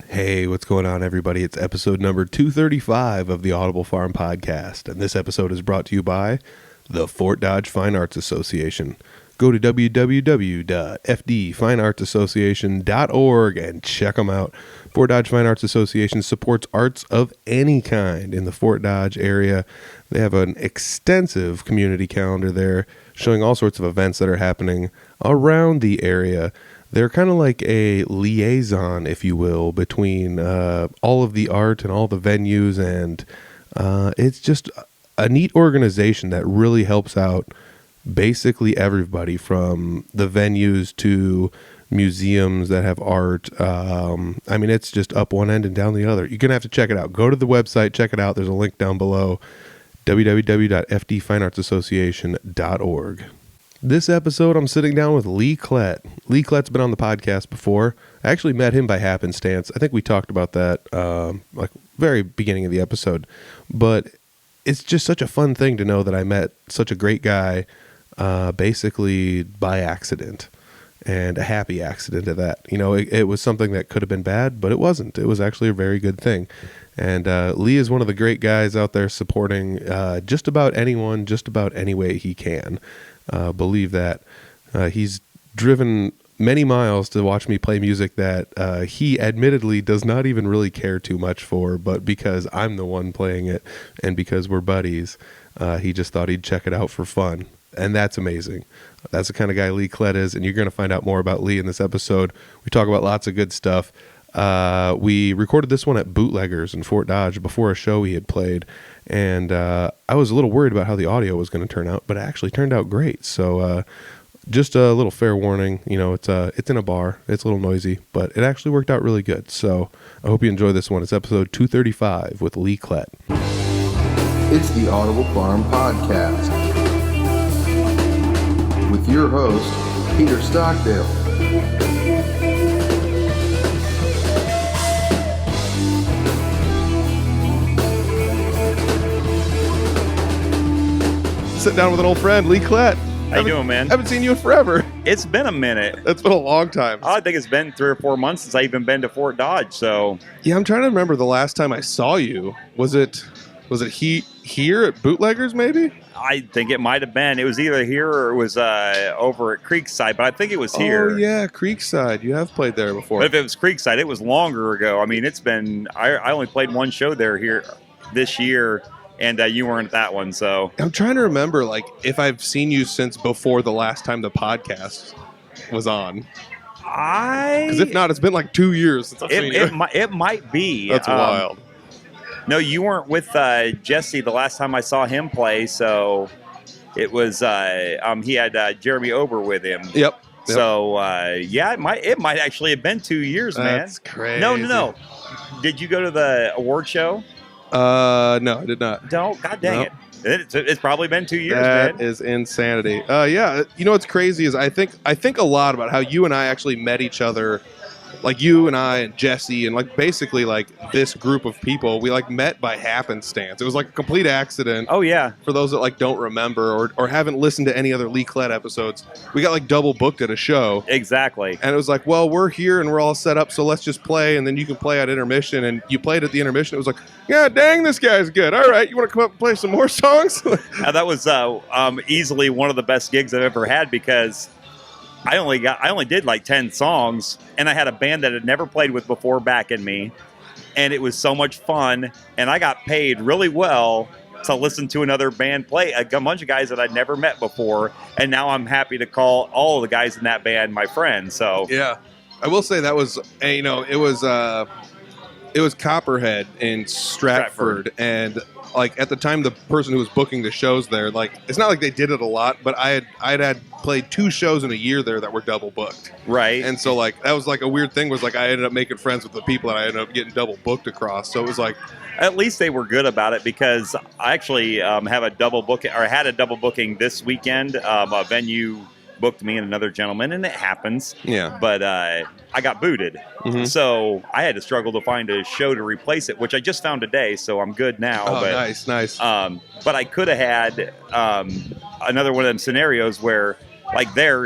Hey, what's going on, everybody? It's episode number 235 of the Audible Farm Podcast, and this episode is brought to you by the Fort Dodge Fine Arts Association. Go to www.fdfineartsassociation.org and check them out. Fort Dodge Fine Arts Association supports arts of any kind in the Fort Dodge area. They have an extensive community calendar there showing all sorts of events that are happening around the area. They're kind of like a liaison, if you will, between all of the art and all the venues, and it's just a neat organization that really helps out basically everybody from the venues to museums that have art. It's just up one end and down the other. You're going to have to check it out. Go to the website, check it out. There's a link down below, www.fdfineartsassociation.org. This episode, I'm sitting down with Lee Klett. Lee Klett's been on the podcast before. I actually met him by happenstance. I think we talked about that very beginning of the episode. But it's just such a fun thing to know that I met such a great guy basically by accident, and a happy accident at that. You know, it was something that could have been bad, but it wasn't. It was actually a very good thing. And Lee is one of the great guys out there supporting just about anyone, just about any way he can. Believe that. He's driven many miles to watch me play music that he admittedly does not even really care too much for, but because I'm the one playing it and because we're buddies, he just thought he'd check it out for fun. And that's amazing. That's the kind of guy Lee Klett is, and you're going to find out more about Lee in this episode. We talk about lots of good stuff. We recorded this one at Bootleggers in Fort Dodge before a show he had played, and I was a little worried about how the audio was going to turn out, but it actually turned out great. So just a little fair warning, you know, it's in a bar, it's a little noisy, but it actually worked out really good. So I hope you enjoy this one. It's episode 235 with Lee Klett. It's the Audible Farm Podcast with your host, Peter Stockdale. Sitting down with an old friend, Lee Klett. How you doing, man? Haven't seen you in forever. It's been a minute. It's been a long time. I think it's been 3 or 4 months since I even been to Fort Dodge. So Yeah, I'm trying to remember the last time I saw you. Was it here at Bootleggers, maybe? I think it might have been. It was either here or it was over at Creekside, but I think it was here. Oh, yeah, Creekside. You have played there before. But if it was Creekside, it was longer ago. I mean, it's been. I only played one show here this year. And you weren't at that one, so. I'm trying to remember, if I've seen you since before the last time the podcast was on. Because if not, it's been 2 years since I've seen you. It might be. That's wild. No, you weren't with Jesse the last time I saw him play, so it was, he had Jeremy Ober with him. Yep. So, it might actually have been 2 years, man. That's crazy. No. Did you go to the award show? No, I did not. Don't. God dang it. It's probably been 2 years, man. That man. is insanity. Yeah. You know what's crazy is I think a lot about how you and I actually met each other. You and I and Jesse and basically this group of people, we met by happenstance. It was a complete accident. Oh yeah. For those that don't remember or haven't listened to any other Lee Klett episodes, we got double booked at a show. Exactly. And it was well, we're here and we're all set up, so let's just play, and then you can play at intermission. And you played at the intermission. It was yeah, dang, this guy's good. All right, you want to come up and play some more songs? That was easily one of the best gigs I've ever had because I only did 10 songs, and I had a band that I'd never played with before backing me, and it was so much fun, and I got paid really well to listen to another band play, a bunch of guys that I'd never met before, and now I'm happy to call all of the guys in that band my friends. So yeah, I will say that was it was Copperhead in Stratford. And at the time, the person who was booking the shows there, it's not like they did it a lot, but I'd had played 2 shows in a year there that were double booked. Right. And so that was a weird thing was I ended up making friends with the people that I ended up getting double booked across. So it was at least they were good about it because I actually had a double booking this weekend. A venue booked me and another gentleman, and it happens. Yeah. But I got booted. Mm-hmm. So I had to struggle to find a show to replace it, which I just found today, so I'm good now. Oh, but, nice. But I could have had another one of them scenarios where,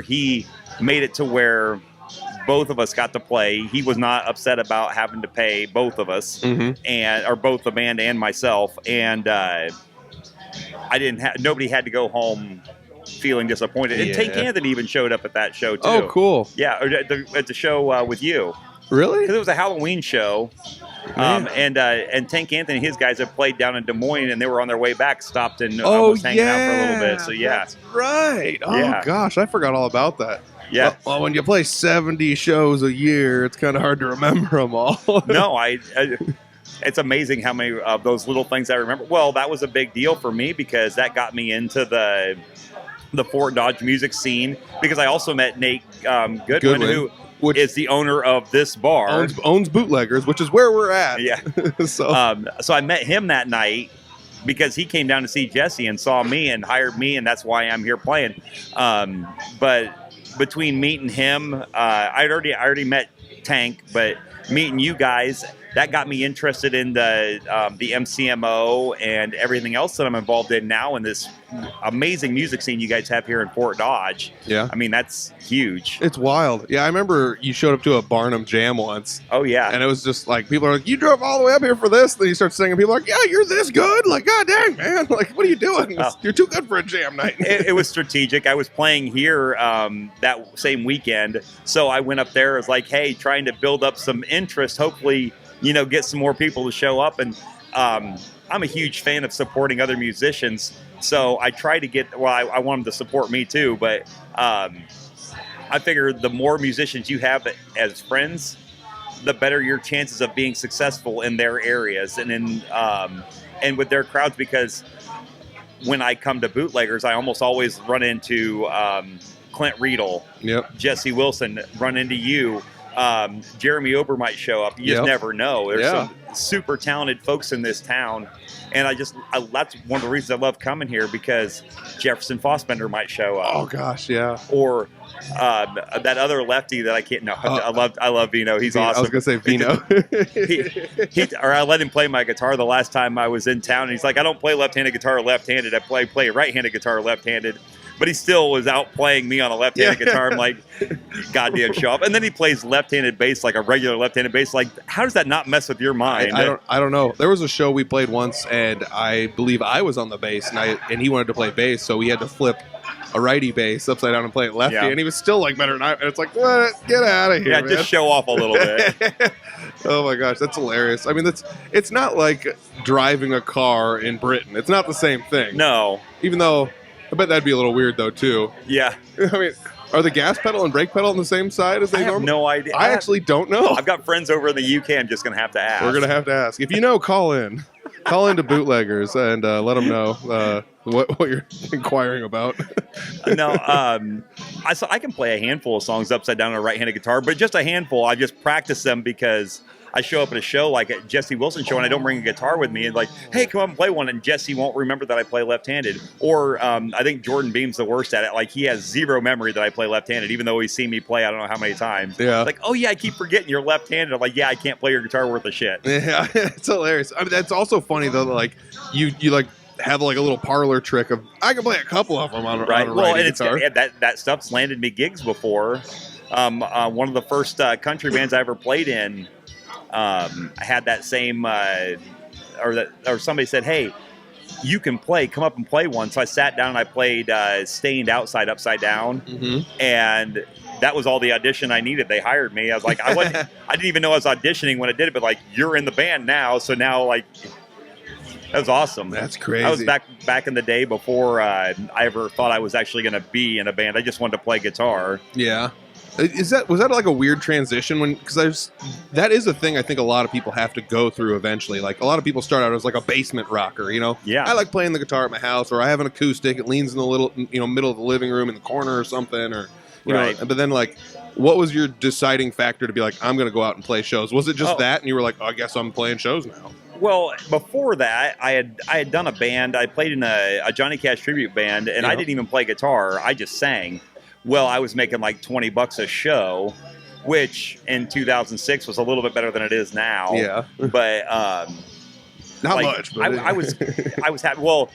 he made it to where both of us got to play. He was not upset about having to pay both of us, or both the band and myself. And nobody had to go home feeling disappointed. And Tank Anthony even showed up at that show too. Oh, cool. Yeah, at the show with you. Really? Because it was a Halloween show. And Tank Anthony and his guys have played down in Des Moines, and they were on their way back, stopped and was hanging out for a little bit. So that's right. Oh gosh, I forgot all about that. Yeah. Well, when you play 70 shows a year, it's kind of hard to remember them all. No, it's amazing how many of those little things I remember. Well, that was a big deal for me because that got me into the Fort Dodge music scene. Because I also met Nate Goodwin, who is the owner of this bar. Owns Bootleggers, which is where we're at. Yeah. So I met him that night because he came down to see Jesse and saw me and hired me, and that's why I'm here playing. But between meeting him, I already met Tank, but meeting you guys, that got me interested in the MCMO and everything else that I'm involved in now in this amazing music scene you guys have here in Fort Dodge. Yeah. I mean, that's huge. It's wild. Yeah, I remember you showed up to a Barnum Jam once. Oh, yeah. And it was just like, people are like, you drove all the way up here for this? Then you start singing, people are like, yeah, you're this good? Like, god dang, man. Like, what are you doing? You're too good for a jam night. It was strategic. I was playing here that same weekend. So I went up there. I was like, hey, trying to build up some interest, hopefully, get some more people to show up. And I'm a huge fan of supporting other musicians. So I try to I want them to support me too. But I figure the more musicians you have as friends, the better your chances of being successful in their areas and with their crowds. Because when I come to Bootleggers, I almost always run into Clint Riedel, Jesse Wilson, run into you. Jeremy Ober might show up. You just never know. There's some super talented folks in this town, and that's one of the reasons I love coming here, because Jefferson Fossbender might show up. Oh gosh, yeah. Or that other lefty that I can't know. I love Vino. He's awesome. I was gonna say Vino. Or I let him play my guitar the last time I was in town, and he's like, I don't play left-handed guitar left-handed. I play right-handed guitar left-handed. But he still was out playing me on a left-handed guitar. I'm like, goddamn, show up. And then he plays left-handed bass, like a regular left-handed bass. Like, how does that not mess with your mind? I don't know. There was a show we played once, and I believe I was on the bass, and he wanted to play bass, so we had to flip a righty bass upside down and play it lefty, and he was still like better than I. And it's like, what? Get out of here! Yeah, man. Just show off a little bit. Oh my gosh, that's hilarious. I mean, it's not like driving a car in Britain. It's not the same thing. No, even though. I bet that'd be a little weird, though, too. Yeah. I mean, are the gas pedal and brake pedal on the same side as they normally? I have no idea. I actually don't know. I've got friends over in the UK. I'm just going to have to ask. We're going to have to ask. If you know, call in. Call into Bootleggers and let them know what you're inquiring about. No, I can play a handful of songs upside down on a right-handed guitar, but just a handful. I just practice them because I show up at a show like a Jesse Wilson show and I don't bring a guitar with me and like, hey, come up and play one, and Jesse won't remember that I play left-handed. Or I think Jordan Beam's the worst at it. Like, he has zero memory that I play left-handed, even though he's seen me play I don't know how many times. Yeah. Like, oh yeah, I keep forgetting you're left-handed. I'm like, yeah, I can't play your guitar worth of shit. Yeah, it's hilarious. I mean, that's also funny though, that, like you like have like a little parlor trick of I can play a couple of them on a righty guitar. That stuff's landed me gigs before. One of the first country bands I ever played in, I had that same, or somebody said, hey, you can play, come up and play one. So I sat down and I played Stained Outside Upside Down. Mm-hmm. And that was all the audition I needed. They hired me. I was like, I didn't even know I was auditioning when I did it, but like, you're in the band now. So now, like, that was awesome. That's crazy. I was back in the day before I ever thought I was actually going to be in a band. I just wanted to play guitar. Yeah. Was that like a weird transition because that is a thing I think a lot of people have to go through eventually. Like, a lot of people start out as like a basement rocker, you know? Yeah. I like playing the guitar at my house, or I have an acoustic. It leans in the little, middle of the living room in the corner or something, or you know. But then, like, what was your deciding factor to be like, I'm going to go out and play shows? Was it just that, and you were like, I guess I'm playing shows now? Well, before that, I had done a band. I played in a Johnny Cash tribute band, and I didn't even play guitar. I just sang. Well, I was making like $20 a show, which in 2006 was a little bit better than it is now. Yeah, but not much. But I was happy. Well,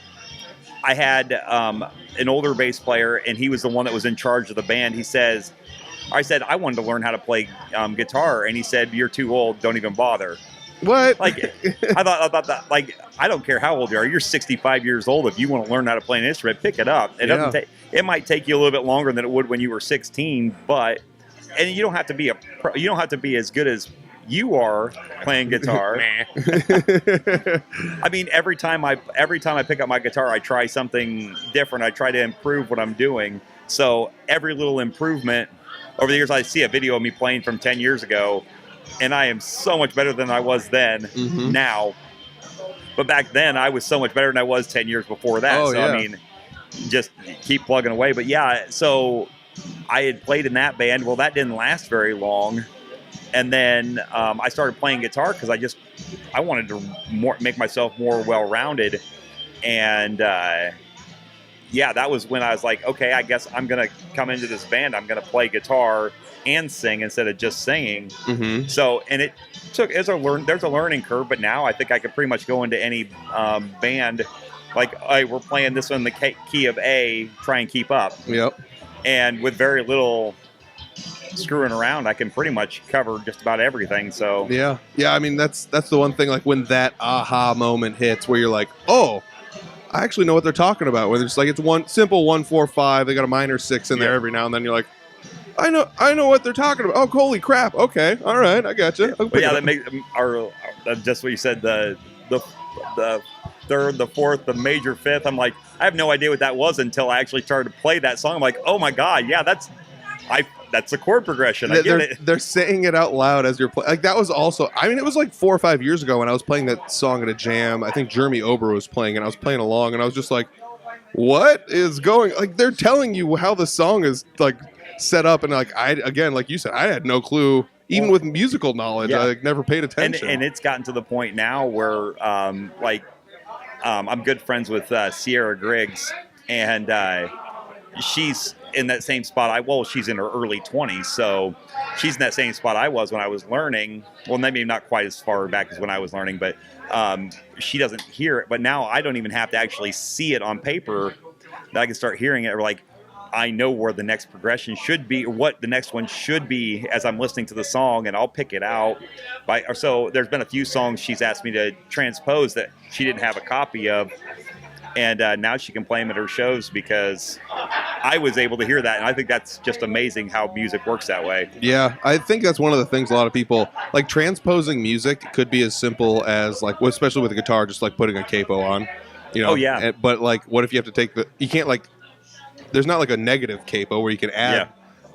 I had an older bass player, and he was the one that was in charge of the band. He says, I said I wanted to learn how to play guitar, and he said, "You're too old. Don't even bother." What? Like, I thought that. Like, I don't care how old you are. You're 65 years old. If you want to learn how to play an instrument, pick it up. It doesn't take. It might take you a little bit longer than it would when you were 16, but and you don't have to be you don't have to be as good as you are playing guitar. I mean, every time I pick up my guitar, I try something different. I try to improve what I'm doing. So every little improvement over the years, I see a video of me playing from 10 years ago, and I am so much better than I was then now. But back then, I was so much better than I was 10 years before that. I mean, just keep plugging away. But yeah, so I had played in that band. Well, that didn't last very long. And then I started playing guitar because I wanted to make myself more well-rounded. And that was when I was like, okay, I guess I'm going to come into this band. I'm going to play guitar and sing instead of just singing. So, and there's a learning curve, but now I think I could pretty much go into any band. Like, we're playing this one in the key of A, try and keep up. Yep. And with very little screwing around, I can pretty much cover just about everything. So yeah. I mean, that's the one thing. Like when that aha moment hits, where you're like, oh, I actually know what they're talking about. Where it's like it's one simple 1-4-5. They got a minor 6 in there every now and then. You're like, I know what they're talking about. Oh, holy crap! Okay, all right, I got you. But yeah, that makes just what you said. The third, the fourth, the major fifth. I'm like, I have no idea what that was until I actually started to play that song. I'm like, oh my god, yeah, that's a chord progression. I get it. They're saying it out loud as you're playing. Like that was also, I mean, it was like 4 or 5 years ago when I was playing that song at a jam. I think Jeremy Ober was playing, and I was playing along, and I was just like, what is going? Like they're telling you how the song is like set up, and like like you said, I had no clue. Even with musical knowledge, I never paid attention. And it's gotten to the point now where, I'm good friends with Sierra Griggs, and she's in that same spot. She's in her early 20s, so she's in that same spot I was when I was learning. Well, maybe not quite as far back as when I was learning, but she doesn't hear it. But now I don't even have to actually see it on paper, that I can start hearing it. Or like, I know where the next progression should be, or what the next one should be as I'm listening to the song, and I'll pick it out. So there's been a few songs she's asked me to transpose that she didn't have a copy of, and now she can play them at her shows because I was able to hear that, and I think that's just amazing how music works that way. Yeah, I think that's one of the things a lot of people, like transposing music could be as simple as, like, especially with a guitar, just like putting a capo on, you know? Oh, yeah. But like, what if you have to you can't like, there's not like a negative capo where you can add,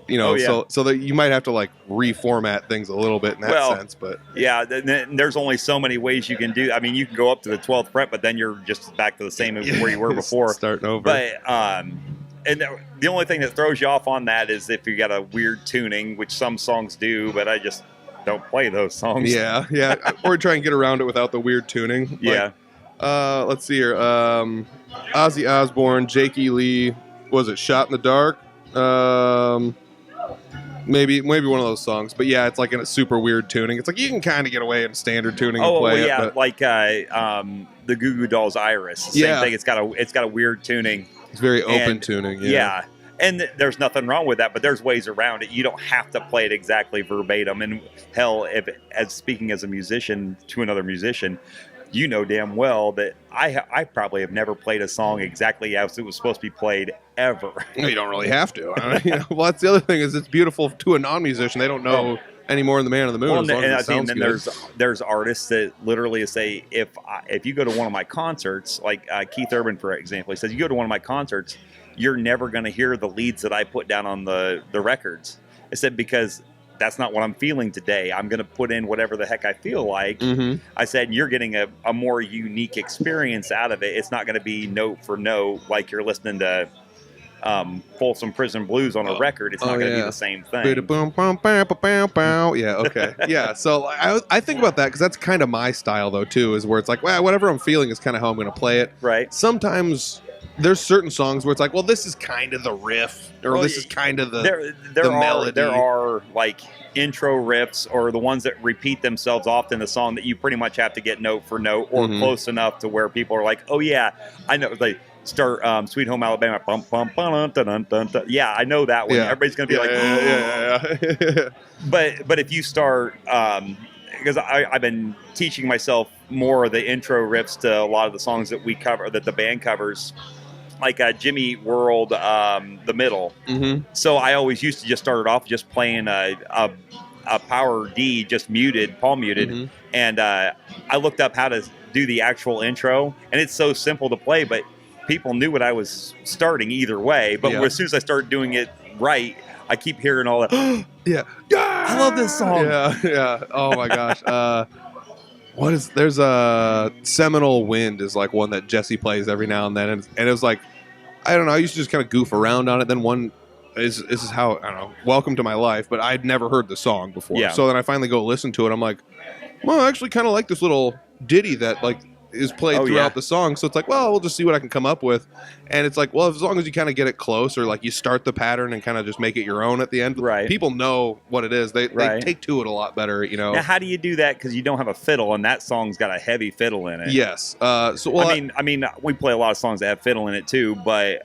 you know, so that you might have to like reformat things a little bit in that sense. But yeah, there's only so many ways you can do. I mean, you can go up to the 12th fret, but then you're just back to the same as where you were before, starting over. But and the only thing that throws you off on that is if you got a weird tuning, which some songs do, but I just don't play those songs. Yeah, or try and get around it without the weird tuning. Like, let's see here. Ozzy Osbourne, Jake E. Lee. Was it Shot in the Dark? Maybe one of those songs. But yeah, it's like in a super weird tuning. It's like you can kind of get away in standard tuning and play it. But like the Goo Goo Dolls' Iris. Same thing. It's got a weird tuning. It's very open tuning. Yeah. And there's nothing wrong with that, but there's ways around it. You don't have to play it exactly verbatim. And hell, speaking as a musician to another musician, you know damn well that I probably have never played a song exactly as it was supposed to be played ever. No, you don't really have to. I mean, well, that's the other thing is it's beautiful to a non-musician. They don't know any more than the man on the moon. Well, and then there's artists that literally say if you go to one of my concerts, like Keith Urban, for example, he says you go to one of my concerts, you're never going to hear the leads that I put down on the records. I said because that's not what I'm feeling today. I'm going to put in whatever the heck I feel like. I said, you're getting a more unique experience out of it. It's not going to be note for note like you're listening to Folsom Prison Blues on a record. It's not going to be the same thing. Yeah, okay. Yeah, so I think about that because that's kind of my style, though, too, is where it's like, well, whatever I'm feeling is kind of how I'm going to play it. Right. Sometimes there's certain songs where it's like, well, this is kind of the riff, or this is kind of the melody. There are like intro riffs or the ones that repeat themselves often in the song that you pretty much have to get note for note or close enough to where people are like, oh yeah, I know. Like start Sweet Home Alabama. Bum, bum, bum, dun, dun, dun, dun. Yeah, I know that one. Yeah. Everybody's going to be yeah. But if you start, because I've been teaching myself more of the intro riffs to a lot of the songs that we cover, that the band covers, like Jimmy Eat World, the middle. Mm-hmm. So I always used to just start it off just playing a power D, just muted, palm muted, Mm-hmm. and I looked up how to do the actual intro, and it's so simple to play, but people knew what I was starting either way. But as soon as I started doing it right, I keep hearing all that. Yeah. I love this song. Yeah. Oh my gosh. There's a Seminole Wind is like one that Jesse plays every now and then, and it was like, I don't know, I used to just kind of goof around on it. Then this is how, I don't know, Welcome to My Life, but I'd never heard the song before. Yeah. So then I finally go listen to it. I'm like, well, I actually kind of like this little ditty that like is played throughout the song. So it's like, well, we'll just see what I can come up with. And it's like, well, as long as you kind of get it close, or like you start the pattern and kind of just make it your own at the end. Right. People know what it is. They take to it a lot better, you know. Now, how do you do that? Because you don't have a fiddle, and that song's got a heavy fiddle in it. Yes. I mean, we play a lot of songs that have fiddle in it too, but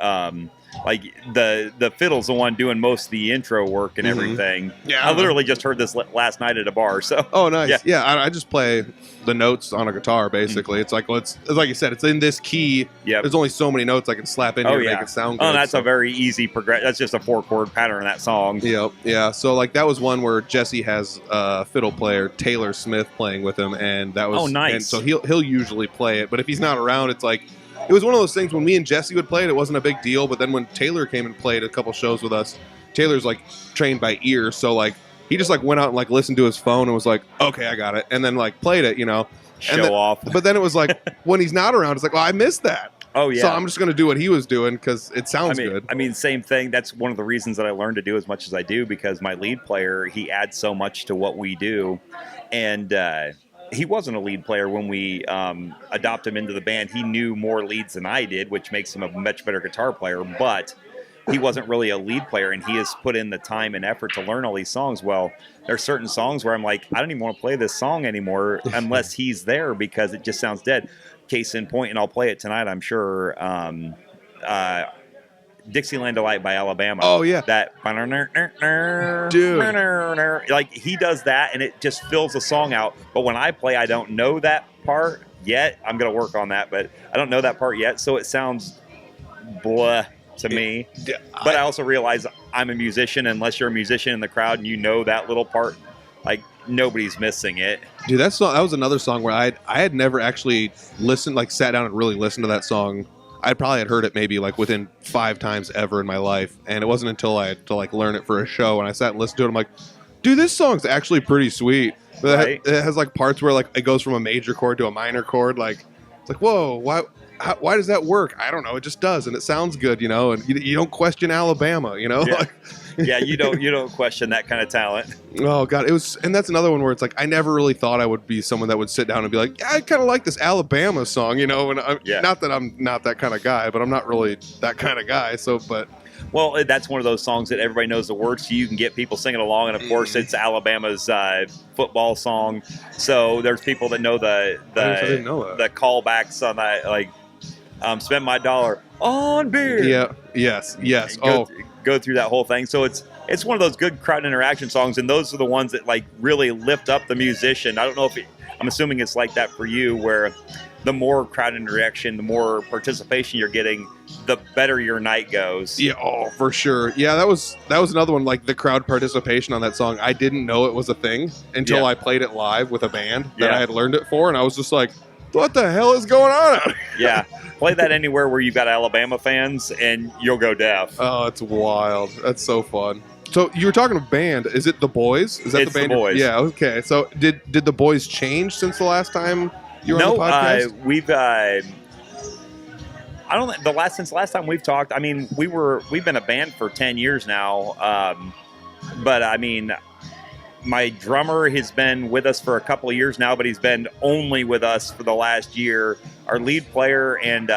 like the fiddle's the one doing most of the intro work and everything. Yeah. I literally just heard this last night at a bar. So. Oh, nice. Yeah. I just play the notes on a guitar basically. It's like, it's like you said, it's in this key. Yep. There's only so many notes I can slap in here to make it sound good. Oh, that's a very easy progress. That's just a 4-chord pattern in that song. Yep. Yeah. So like that was one where Jesse has a fiddle player, Taylor Smith, playing with him, and that was nice. And so he'll usually play it, but if he's not around, it's like, it was one of those things when me and Jesse would play it, it wasn't a big deal. But then when Taylor came and played a couple shows with us, Taylor's like trained by ear, so like he just like went out and like listened to his phone and was like, okay, I got it, and then like played it, you know. Show off. But then it was like when he's not around, it's like, well, I missed that. Oh yeah. So I'm just gonna do what he was doing because it sounds good. I mean, same thing. That's one of the reasons that I learned to do as much as I do, because my lead player, he adds so much to what we do, and he wasn't a lead player when we adopted him into the band. He knew more leads than I did, which makes him a much better guitar player, but he wasn't really a lead player, and he has put in the time and effort to learn all these songs. Well, there are certain songs where I'm like, I don't even want to play this song anymore unless he's there, because it just sounds dead. Case in point, and I'll play it tonight, I'm sure, Dixieland Delight by Alabama. Oh, yeah. That, dude, like he does that and it just fills the song out. But when I play, I don't know that part yet. I'm going to work on that, but I don't know that part yet. So it sounds blah to me. But I also realize I'm a musician. Unless you're a musician in the crowd and you know that little part, like nobody's missing it. Dude, that was another song where I had never actually listened, like sat down and really listened to that song. I probably had heard it maybe like within 5 times ever in my life, and it wasn't until I had to like learn it for a show and I sat and listened to it. I'm like, dude, this song's actually pretty sweet. But Right. it has like parts where like it goes from a major chord to a minor chord. Like it's like, whoa, why does that work? I don't know. It just does, and it sounds good, you know. And you don't question Alabama, you know. Yeah. Yeah, you don't question that kind of talent. Oh god, it was, and that's another one where it's like I never really thought I would be someone that would sit down and be like, yeah, I kind of like this Alabama song, you know. And not that I'm not that kind of guy, but I'm not really that kind of guy. So, but well, that's one of those songs that everybody knows the words to. You can get people singing along, and of course, it's Alabama's football song. So there's people that know I didn't know that. the callbacks on that, like "Spend My Dollar on Beer." Yeah. Yes. Go through that whole thing. So it's one of those good crowd interaction songs, and those are the ones that like really lift up the musician. I don't know if I'm assuming it's like that for you, where the more crowd interaction, the more participation you're getting, the better your night goes. Yeah, oh, for sure. Yeah, that was another one, like the crowd participation on that song. I didn't know it was a thing until I played it live with a band that I had learned it for, and I was just like, what the hell is going on out here? Yeah. Play that anywhere where you've got Alabama fans and you'll go deaf. Oh, it's wild. That's so fun. So you were talking of band. Is it The Boys? Is that It's the band? The Boys. Yeah, okay. So did The Boys change since the last time you were on the podcast? We've I don't think since the last time we've talked, I mean, we've been a band for 10 years now. But I mean, my drummer has been with us for a couple of years now, but he's been only with us for the last year. Our lead player and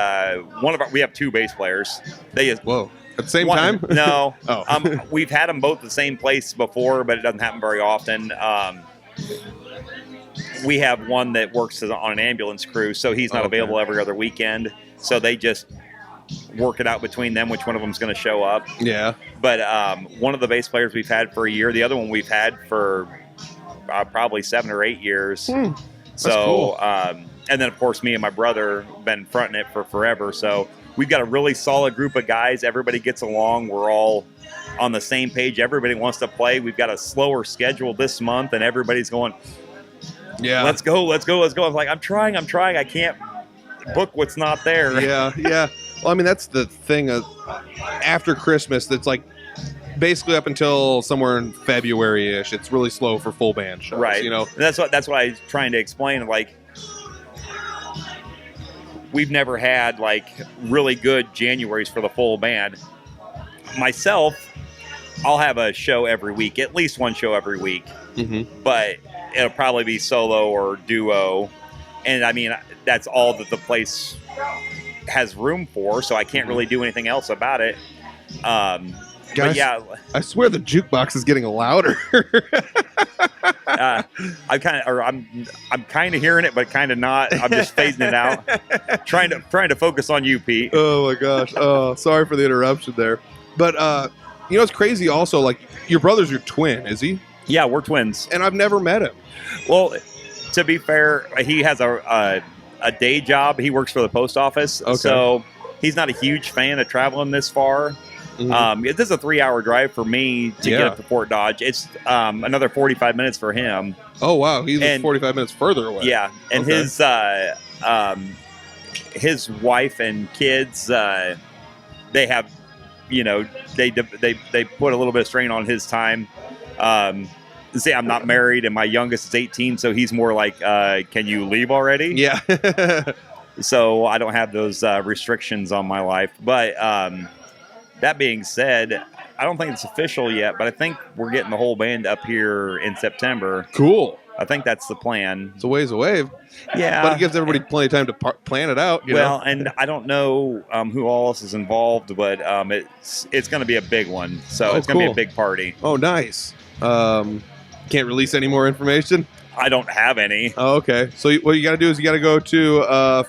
we have 2 bass players. Whoa. At the same time? No. Oh. We've had them both the same place before, but it doesn't happen very often. We have one that works on an ambulance crew, so he's not available every other weekend. So they just work it out between them which one of them's going to show up. Yeah. But one of the bass players we've had for a year, the other one we've had for probably 7 or 8 years. That's So, cool. and then of course me and my brother been fronting it for forever. So we've got a really solid group of guys. Everybody gets along. We're all on the same page. Everybody wants to play. We've got a slower schedule this month, and everybody's going, Yeah. let's go. I'm like, I'm trying. I can't book what's not there. Yeah. Well, I mean, that's the thing. After Christmas, that's like basically up until somewhere in February-ish, it's really slow for full band shows. Right. You know. And that's what I was trying to explain. Like, we've never had like really good Januaries for the full band. Myself, I'll have a show every week, at least one show every week. Mm-hmm. But it'll probably be solo or duo. And I mean, that's all that the place has room for, so I can't really do anything else about it. Guys, but yeah, I swear the jukebox is getting louder. I'm kind of hearing it, but kind of not. I'm just phasing it out, trying to focus on you, Pete. Oh my gosh! Oh, sorry for the interruption there. But you know, it's crazy. Also, like your brother's your twin, is he? Yeah, we're twins. And I've never met him. Well, to be fair, he has a day job. He works for the post office, Okay. so he's not a huge fan of traveling this far. Mhm. This is a 3-hour drive for me to get Yeah. up to Fort Dodge. It's another 45 minutes for him. Oh wow, he lives And- 45 minutes further away. Yeah, and Okay. his wife and kids, they have, you know, they put a little bit of strain on his time. See, I'm not married, and my youngest is 18, so he's more like, "Can you leave already?" Yeah. So I don't have those restrictions on my life. But that being said, I don't think it's official yet, but I think we're getting the whole band up here in September. Cool. I think that's the plan. It's a ways away, Yeah. but it gives everybody plenty of time to plan it out. You Well, know? and I don't know who all else is involved, but it's going to be a big one. So Oh, it's going to cool. be a big party. Oh, nice. Can't release any more information. I don't have any. Oh, okay. So what you got to do is you got to go to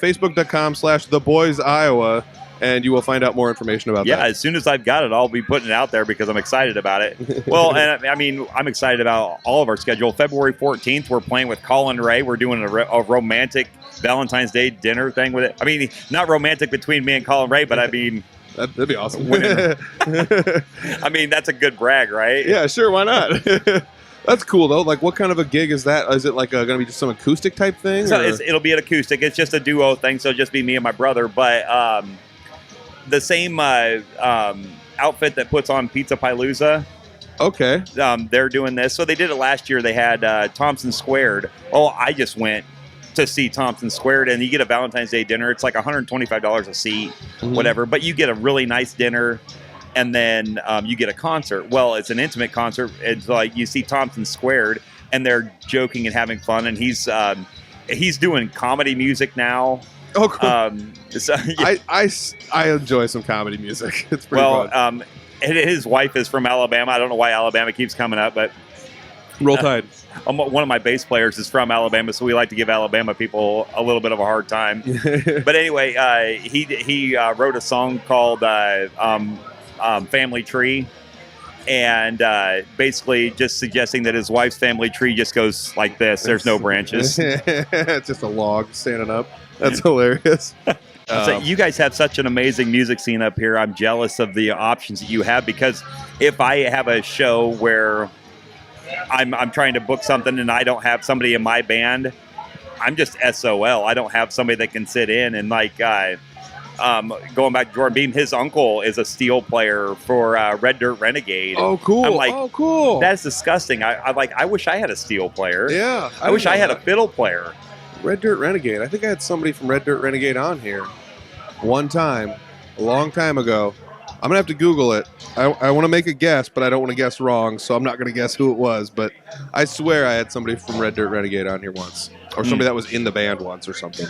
facebook.com/theboysiowa, and you will find out more information about Yeah, that. as soon as I've got it, I'll be putting it out there because I'm excited about it. Well, and I mean, I'm excited about all of our schedule. February 14th, we're playing with Colin Ray. We're doing a romantic Valentine's Day dinner thing with it. I mean, not romantic between me and Colin Ray, but I mean, That'd be awesome. I mean, that's a good brag, right? Yeah, sure. Why not? That's cool though. Like, what kind of a gig is that? Is it like going to be just some acoustic type thing? So or- it'll be an acoustic. It's just a duo thing, so it'll just be me and my brother. But the same outfit that puts on Pizza Palooza, Okay. they're doing this. So they did it last year. They had Thompson Squared. Oh, I just went to see Thompson Squared, and you get a Valentine's Day dinner. It's like $125 a seat, Mhm. whatever. But you get a really nice dinner, and then you get a concert. Well, it's an intimate concert. It's like you see Thompson Squared, and they're joking and having fun. And he's doing comedy music now. Oh, cool. So, yeah. I enjoy some comedy music. It's pretty Well, fun. and his wife is from Alabama. I don't know why Alabama keeps coming up, but Roll Tide. one of my bass players is from Alabama, so we like to give Alabama people a little bit of a hard time. But anyway, he wrote a song called Family Tree, and basically just suggesting that his wife's family tree just goes like this. There's no branches. It's just a log standing up. That's hilarious. So you guys have such an amazing music scene up here. I'm jealous of the options that you have, because if I have a show where I'm trying to book something and I don't have somebody in my band, I'm just SOL. I don't have somebody that can sit in. And like going back to Jordan Beam, his uncle is a steel player for Red Dirt Renegade. Oh, cool. I'm like, oh, cool. That's disgusting. I wish I had a steel player. Yeah. I wish I had a fiddle player. Red Dirt Renegade. I think I had somebody from Red Dirt Renegade on here one time, a long time ago. I'm going to have to Google it. I want to make a guess, but I don't want to guess wrong, so I'm not going to guess who it was. But I swear I had somebody from Red Dirt Renegade on here once, or somebody that was in the band once or something.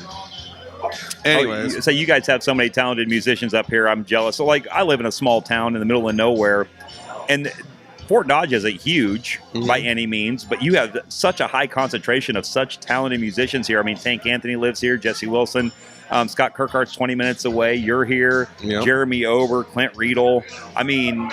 Anyways. So you guys have so many talented musicians up here. I'm jealous. So like, I live in a small town in the middle of nowhere, and Fort Dodge isn't huge by any means, but you have such a high concentration of such talented musicians here. I mean, Tank Anthony lives here, Jesse Wilson, Scott Kirkhart's 20 minutes away. You're here, Jeremy Ober, Clint Riedel. I mean,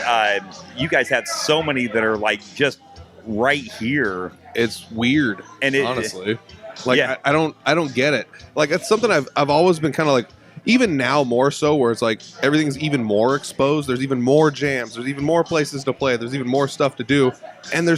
you guys have so many that are like just right here. It's weird, and honestly, I don't get it. Like, it's something I've always been kind of like. Even now more so, where it's like everything's even more exposed. There's even more jams. There's even more places to play. There's even more stuff to do. And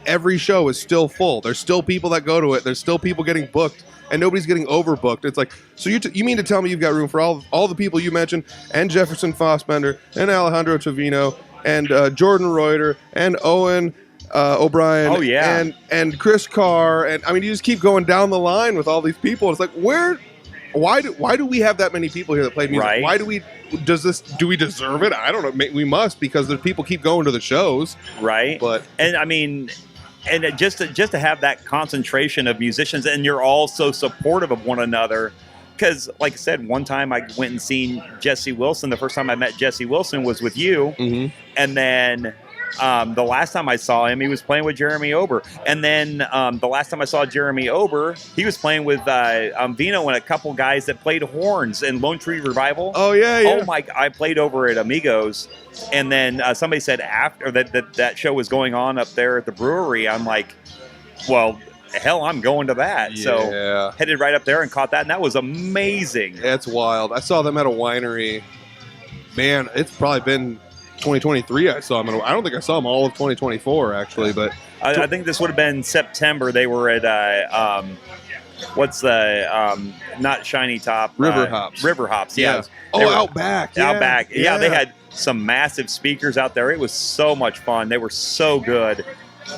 every show is still full. There's still people that go to it. There's still people getting booked, and nobody's getting overbooked. It's like, so you mean to tell me you've got room for all the people you mentioned, and Jefferson Fossbender, and Alejandro Trevino, and Jordan Reuter, and Owen O'Brien, and Chris Carr, and I mean, you just keep going down the line with all these people. It's like, why do we have that many people here that play music? Right. Why do we deserve it? I don't know. We must, because the people keep going to the shows. Right. But and I mean, and just to have that concentration of musicians, and you're all so supportive of one another. Because, like I said, one time I went and seen Jesse Wilson. The first time I met Jesse Wilson was with you. And then the last time I saw him, he was playing with Jeremy Ober. And then the last time I saw Jeremy Ober, he was playing with Vino and a couple guys that played horns in Lone Tree Revival. Oh, yeah. Oh, my. I played over at Amigos. And then somebody said after that show was going on up there at the brewery, I'm like, well, hell, I'm going to that. Yeah. So headed right up there and caught that. And that was amazing. It's wild. I saw them at a winery. Man, it's probably been 2023 I saw them. I don't think I saw them all of 2024 actually, but I think this would have been September. They were at what's the not Shiny Top, River Hops. Yeah. Outback. Outback. Yeah, they had some massive speakers out there. It was so much fun. They were so good.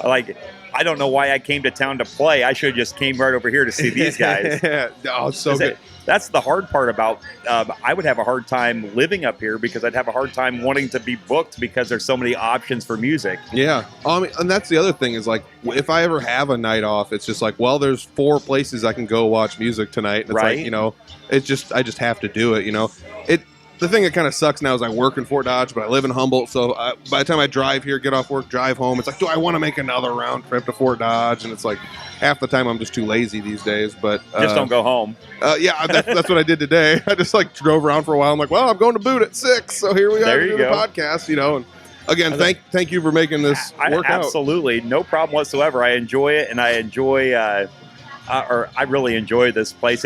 Like, I don't know why I came to town to play. I should have just came right over here to see these guys. Oh, it's so good. That's the hard part about, I would have a hard time living up here because I'd have a hard time wanting to be booked because there's so many options for music. Yeah. And that's the other thing is, like, if I ever have a night off, it's just like, well, there's 4 places I can go watch music tonight. And it's like, you know, I just have to do it, you know. The thing that kind of sucks now is I work in Fort Dodge, but I live in Humboldt. So by the time I drive here, get off work, drive home, it's like, do I want to make another round trip to Fort Dodge? And it's like, half the time I'm just too lazy these days. But just don't go home. Yeah, that's what I did today. I just like drove around for a while. I'm like, well, I'm going to boot at 6, so here we are doing the podcast. You know, and again, thank you for making this work out. Absolutely, no problem whatsoever. I enjoy it, and I really enjoy this place.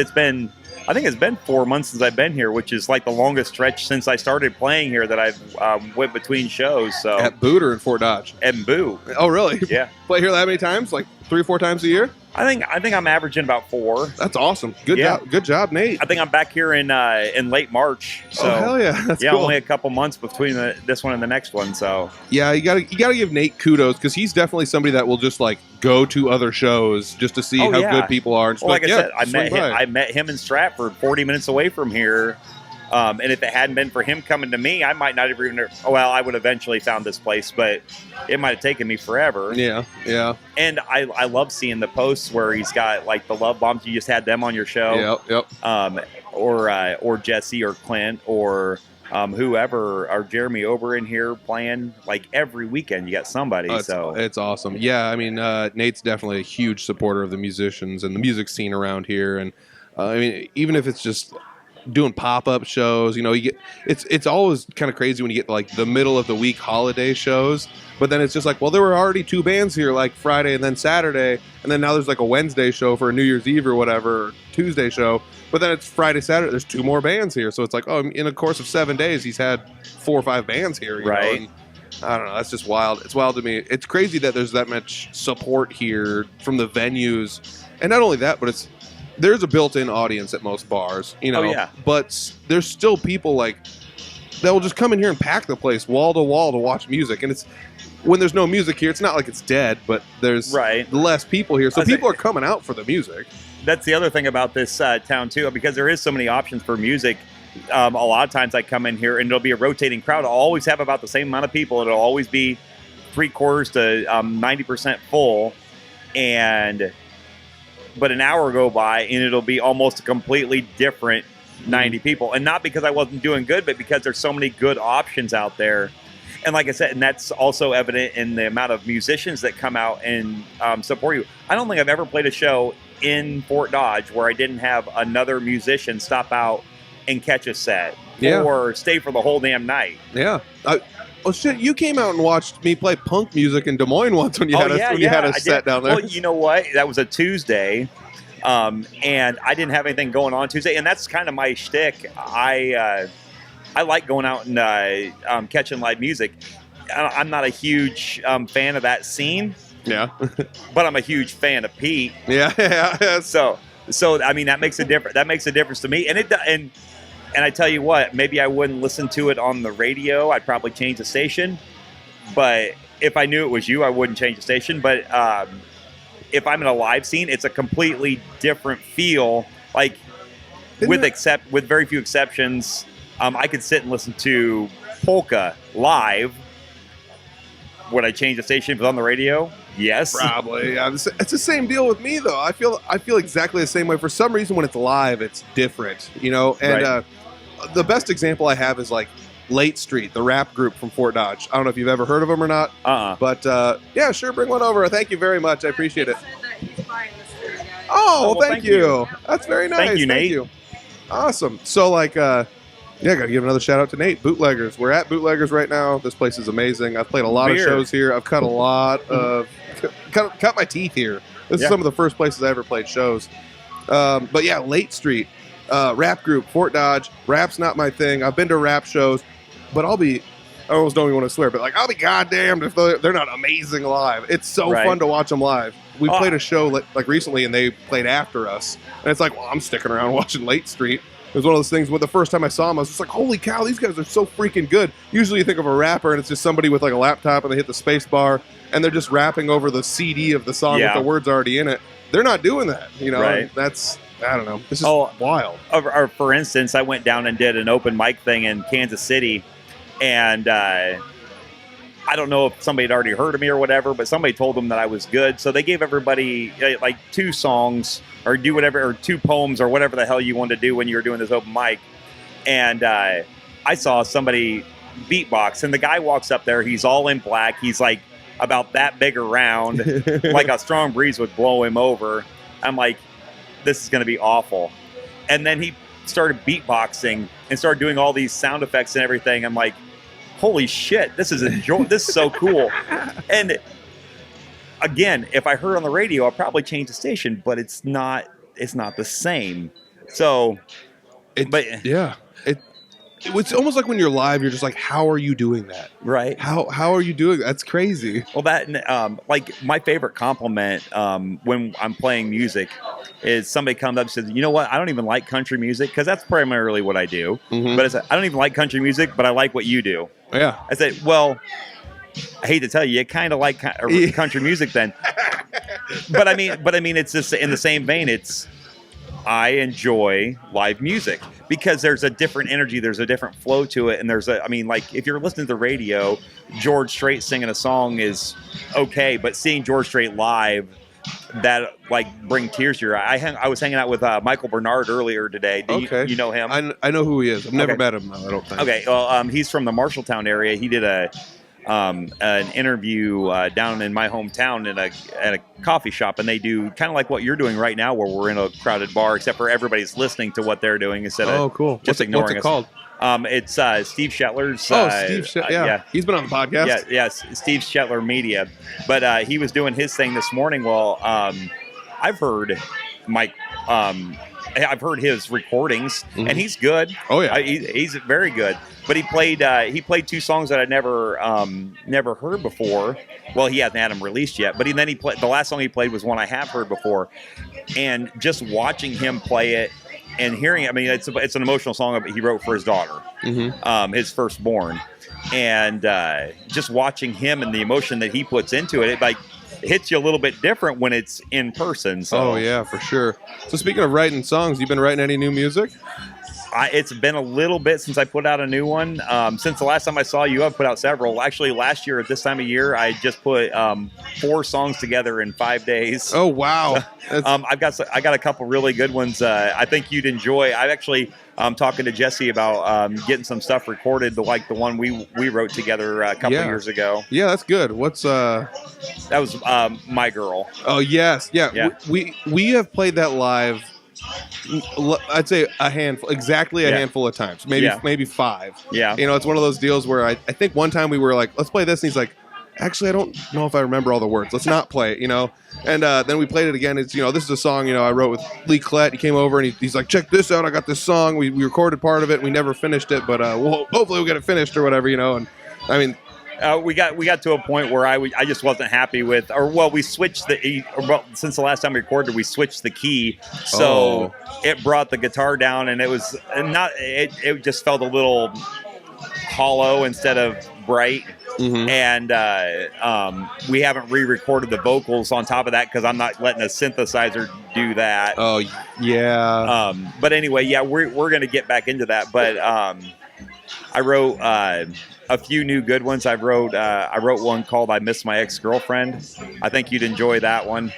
I think it's been 4 months since I've been here, which is like the longest stretch since I started playing here that I've went between shows. So at Boot or in Fort Dodge? At Boo. Oh, really? Yeah. Play here that many times? Like 3 or 4 times a year? I think I'm averaging about 4. That's awesome. Good job, Nate. I think I'm back here in late March. So, oh, hell yeah. That's cool. Only a couple months between this one and the next one. So yeah, you gotta give Nate kudos because he's definitely somebody that will just like go to other shows just to see how good people are. And like I said, I met him in Stratford, 40 minutes away from here. And if it hadn't been for him coming to me, I might not have even. Well, I would have eventually found this place, but it might have taken me forever. Yeah. And I love seeing the posts where he's got like the love bombs. You just had them on your show. Yep. Or Jesse or Clint or whoever, or Jeremy Ober in here playing like every weekend. You got somebody. It's awesome. Yeah, I mean, Nate's definitely a huge supporter of the musicians and the music scene around here. And I mean, even if it's just doing pop-up shows, you know, it's always kind of crazy when you get like the middle of the week holiday shows, but then it's just like, well, there were already 2 bands here like Friday and then Saturday, and then now there's like a Wednesday show for a New Year's Eve or whatever, or Tuesday show, but then it's Friday, Saturday, there's 2 more bands here, so it's like, oh, in a course of 7 days he's had 4 or 5 bands here, you know? And I don't know, that's just wild. It's wild to me. It's crazy that there's that much support here from the venues, and not only that, but there's a built-in audience at most bars, you know. Oh, yeah. But there's still people like that will just come in here and pack the place wall to wall to watch music. And it's when there's no music here, it's not like it's dead, but there's less people here, so people are coming out for the music. That's the other thing about this town too, because there is so many options for music. A lot of times I come in here and it'll be a rotating crowd. I'll always have about the same amount of people. It'll always be 3/4 to 90% full, but an hour go by and it'll be almost a completely different 90 people. And not because I wasn't doing good, but because there's so many good options out there. And like I said, and that's also evident in the amount of musicians that come out and support you. I don't think I've ever played a show in Fort Dodge where I didn't have another musician stop out and catch a set or stay for the whole damn night. Yeah. Oh shit! You came out and watched me play punk music in Des Moines once when you had a set down there. Well, you know what? That was a Tuesday, and I didn't have anything going on Tuesday, and that's kind of my shtick. I like going out and catching live music. I'm not a huge fan of that scene. Yeah, but I'm a huge fan of Pete. Yeah. So I mean that makes a difference. That makes a difference to me, and I tell you what, maybe I wouldn't listen to it on the radio. I'd probably change the station. But if I knew it was you, I wouldn't change the station. But if I'm in a live scene, it's a completely different feel. Like with very few exceptions, I could sit and listen to polka live. Would I change the station if it was on the radio? Yes, probably. Yeah, it's the same deal with me though. I feel exactly the same way. For some reason, when it's live, it's different, you know. And right. The best example I have is like Late Street, the rap group from Fort Dodge. I don't know if you've ever heard of them or not. But yeah, sure, bring one over. Thank you very much. I appreciate it. Oh, well, thank you. That's very nice. Thank you, Nate. You. Awesome. So like, yeah, gotta give another shout out to Nate. Bootleggers. We're at Bootleggers right now. This place is amazing. I've played a lot of shows here. I've cut a lot of cut my teeth here. This is some of the first places I ever played shows. But yeah, Late Street, rap group, Fort Dodge. Rap's not my thing. I've been to rap shows, but I almost don't even want to swear, but like I'll be goddamned if they're not amazing live. It's so fun to watch them live. We played a show like recently, and they played after us, and it's like, well, I'm sticking around watching Late Street. It was one of those things when the first time I saw them, I was just like, holy cow, these guys are so freaking good. Usually you think of a rapper and it's just somebody with like a laptop and they hit the space bar and they're just rapping over the CD of the song with the words already in it. They're not doing that, you know. Right. That's, I don't know. This is wild. Or for instance, I went down and did an open mic thing in Kansas City, and I don't know if somebody had already heard of me or whatever, but somebody told them that I was good. So they gave everybody like 2 songs or do whatever, or 2 poems or whatever the hell you wanted to do when you were doing this open mic. And I saw somebody beatbox, and the guy walks up there. He's all in black. He's like about that big around, like a strong breeze would blow him over. I'm like, this is going to be awful. And then he started beatboxing and started doing all these sound effects and everything. I'm like, holy shit, this is so cool. And again, if I heard on the radio, I'll probably change the station, but it's not the same. So it's almost like when you're live, you're just like, how are you doing that? Right. How are you doing that? That's crazy. Well, that like my favorite compliment when I'm playing music is somebody comes up and says, you know what, I don't even like country music, because that's primarily what I do. Mm-hmm. But I don't even like country music, but I like what you do. Yeah. I said, well, I hate to tell you kind of like country music then. But I mean, it's just in the same vein. It's, I enjoy live music because there's a different energy, there's a different flow to it, and like if you're listening to the radio, George Strait singing a song is okay, but seeing George Strait live, that like bring tears to your eye. I was hanging out with Michael Bernard earlier today. You know him? I know who he is. I've never met him, though, I don't think. Okay, well, he's from the Marshalltown area. He did an interview down in my hometown at a coffee shop, and they do kind of like what you're doing right now, where we're in a crowded bar, except for everybody's listening to what they're doing instead of just ignoring us. What's it called? It's Steve Shetler's. Steve Shetler. Yeah, he's been on the podcast. Yes, Steve Shetler Media. But he was doing his thing this morning. Well, I've heard Mike. I've heard his recordings, and he's good. Oh yeah, he's very good. But he played 2 songs that I'd never heard before. Well, he hasn't had them released yet. But then he played the last song he played was one I have heard before, and just watching him play it and hearing it, I mean, it's an emotional song he wrote for his daughter, his firstborn, and just watching him and the emotion that he puts into it, it hits you a little bit different when it's in person. So. Oh yeah, for sure. So speaking of writing songs, you been writing any new music? It's been a little bit since I put out a new one. Since the last time I saw you, I've put out several. Actually, last year at this time of year, I just put 4 songs together in 5 days. Oh wow! I got a couple really good ones. I think you'd enjoy. I actually talking to Jesse about getting some stuff recorded, like the one we wrote together a couple years ago. Yeah, that's good. What's That was My Girl. Oh yes, yeah. We have played that live. I'd say a handful of times, maybe 5. Yeah, it's one of those deals where I think one time we were like, let's play this, and he's like, actually I don't know if I remember all the words, let's not play it, and then we played it again. It's this is a song I wrote with Lee Klett. He came over and he's like, check this out, I got this song, we recorded part of it, we never finished it, but hopefully we'll get it finished or whatever, and I mean we got to a point where I just wasn't happy with, we switched since the last time we recorded, we switched the key, so it brought the guitar down, and it just felt a little hollow instead of bright. Mm-hmm. And we haven't re-recorded the vocals on top of that because I'm not letting a synthesizer do that. Oh yeah. But anyway, we're gonna get back into that. But I wrote a few new good ones. I wrote one called "I Miss My Ex-Girlfriend." I think you'd enjoy that one.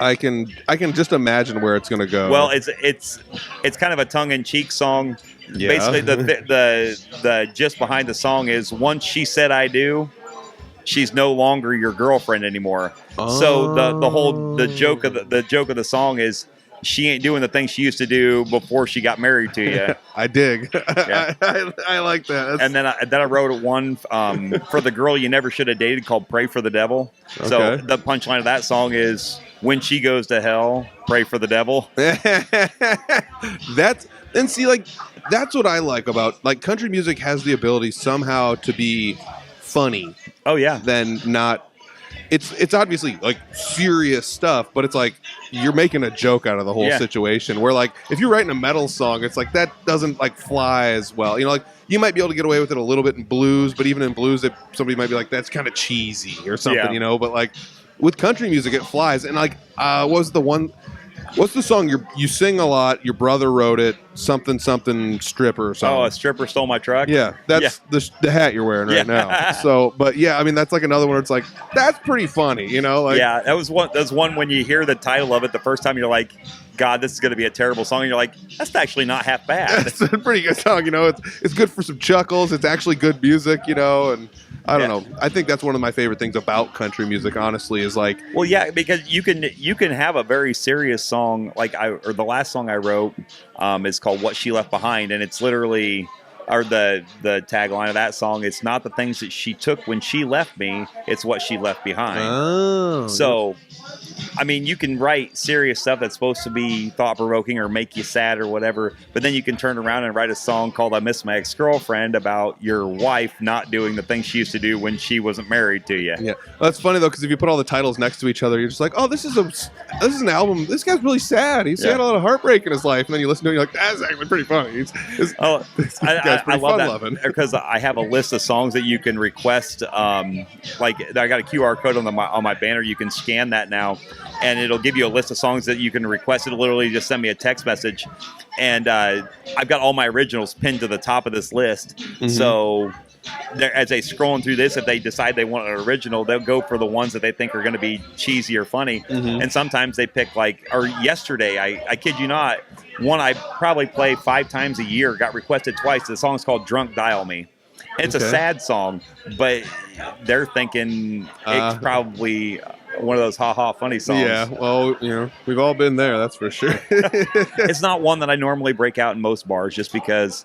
I can just imagine where it's going to go. Well, it's kind of a tongue-in-cheek song. Yeah. Basically, the gist behind the song is, once she said I do, she's no longer your girlfriend anymore. Oh. So the joke of the song is, she ain't doing the things she used to do before she got married to you. I dig. Yeah. I like that. And then I wrote one for the girl you never should have dated called "Pray for the Devil." Okay. So the punchline of that song is, when she goes to hell, pray for the devil. That's what I like about, country music has the ability somehow to be funny. Oh yeah. Then not. It's obviously serious stuff, but it's you're making a joke out of the whole situation. Where if you're writing a metal song, it's that doesn't fly as well. You might be able to get away with it a little bit in blues, but even in blues, somebody might be like, that's kind of cheesy or something, But with country music, it flies. And what's the song you sing a lot? Your brother wrote it. Something stripper or something. Oh, a stripper stole my truck. Yeah, that's the hat you're wearing right now. So, but I mean, that's another one where it's that's pretty funny, Yeah, that was one when you hear the title of it the first time, you're like, God, this is going to be a terrible song. And you're like, that's actually not half bad. It's a pretty good song, It's good for some chuckles. It's actually good music, and I don't know. I think that's one of my favorite things about country music, honestly, is well, yeah, because you can have a very serious song, or the last song I wrote is called "What She Left Behind," and it's literally, or the tagline of that song, it's not the things that she took when she left me, it's what she left behind. Oh. So, I mean, you can write serious stuff that's supposed to be thought-provoking or make you sad or whatever, but then you can turn around and write a song called "I Miss My Ex-Girlfriend" about your wife not doing the things she used to do when she wasn't married to you. Yeah, well, that's funny though, because if you put all the titles next to each other, you're just like, oh, this is an album. This guy's really sad. He's had a lot of heartbreak in his life, and then you listen to it, and you're like, that's actually pretty funny. I love that because I have a list of songs that you can request. I got a QR code on my banner. You can scan that now, and it'll give you a list of songs that you can request. It'll literally just send me a text message, and I've got all my originals pinned to the top of this list. Mm-hmm. So as they scrolling through this, if they decide they want an original, they'll go for the ones that they think are going to be cheesy or funny. Mm-hmm. And sometimes they pick or yesterday, I kid you not, one I probably play 5 times a year got requested twice. The song's called "Drunk Dial Me." It's a sad song, but they're thinking it's probably one of those ha-ha funny songs. Yeah, well, we've all been there, that's for sure. It's not one that I normally break out in most bars just because,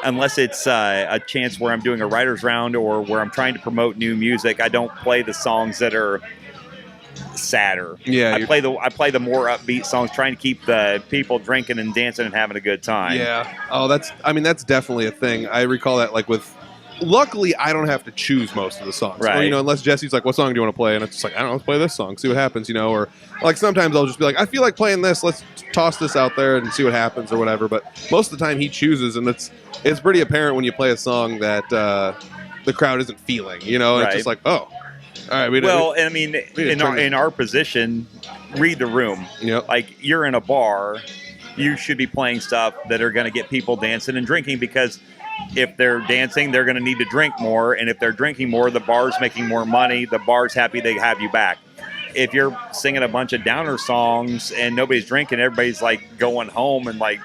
unless it's a chance where I'm doing a writer's round or where I'm trying to promote new music, I don't play the songs that are sadder. Yeah, I play the more upbeat songs, trying to keep the people drinking and dancing and having a good time. Yeah. Oh, that's definitely a thing. I recall that luckily I don't have to choose most of the songs. Right. Or, unless Jesse's like, what song do you want to play? And it's just I don't know, let's play this song, see what happens, or sometimes I'll just be like, I feel like playing this, let's toss this out there and see what happens or whatever. But most of the time he chooses, and it's pretty apparent when you play a song that the crowd isn't feeling, Right. It's just like, oh, all right. I mean, in our position, read the room. Yep. You're in a bar, you should be playing stuff that are going to get people dancing and drinking, because if they're dancing, they're going to need to drink more. And if they're drinking more, the bar's making more money. The bar's happy they have you back. If you're singing a bunch of downer songs and nobody's drinking, everybody's like going home and like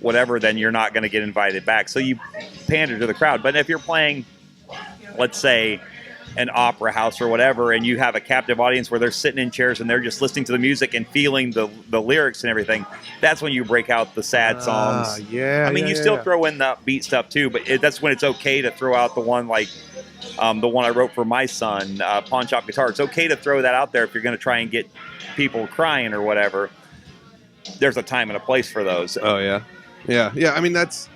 whatever, then you're not going to get invited back. So you pander to the crowd. But if you're playing, let's say, an opera house or whatever, and you have a captive audience where they're sitting in chairs and they're just listening to the music and feeling the lyrics and everything, that's when you break out the sad songs. I mean, you still throw in the upbeat stuff too, but that's when it's okay to throw out the one like the one I wrote for my son, Pawn Shop Guitar. It's okay to throw that out there if you're going to try and get people crying or whatever. There's a time and a place for those. Oh, yeah. Yeah. I mean, that's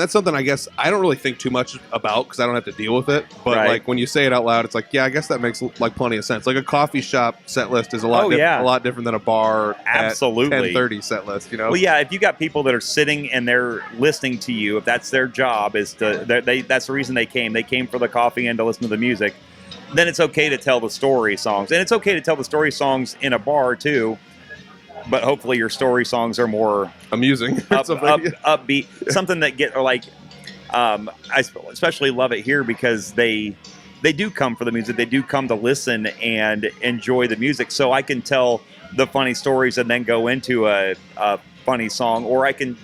something I guess I don't really think too much about because I don't have to deal with it. But like when you say it out loud, it's like, yeah, I guess that makes like plenty of sense. Like a coffee shop set list is a lot different than a bar absolutely at 10:30 set list, you know? Well, yeah, if you got people that are sitting and they're listening to you, if that's their job, is to that's the reason they came. They came for the coffee and to listen to the music. Then it's okay to tell the story songs. And it's okay to tell the story songs in a bar too. But hopefully your story songs are more amusing, upbeat, something that get like. I especially love it here because they do come for the music. They do come to listen and enjoy the music. So I can tell the funny stories and then go into a funny song, or I can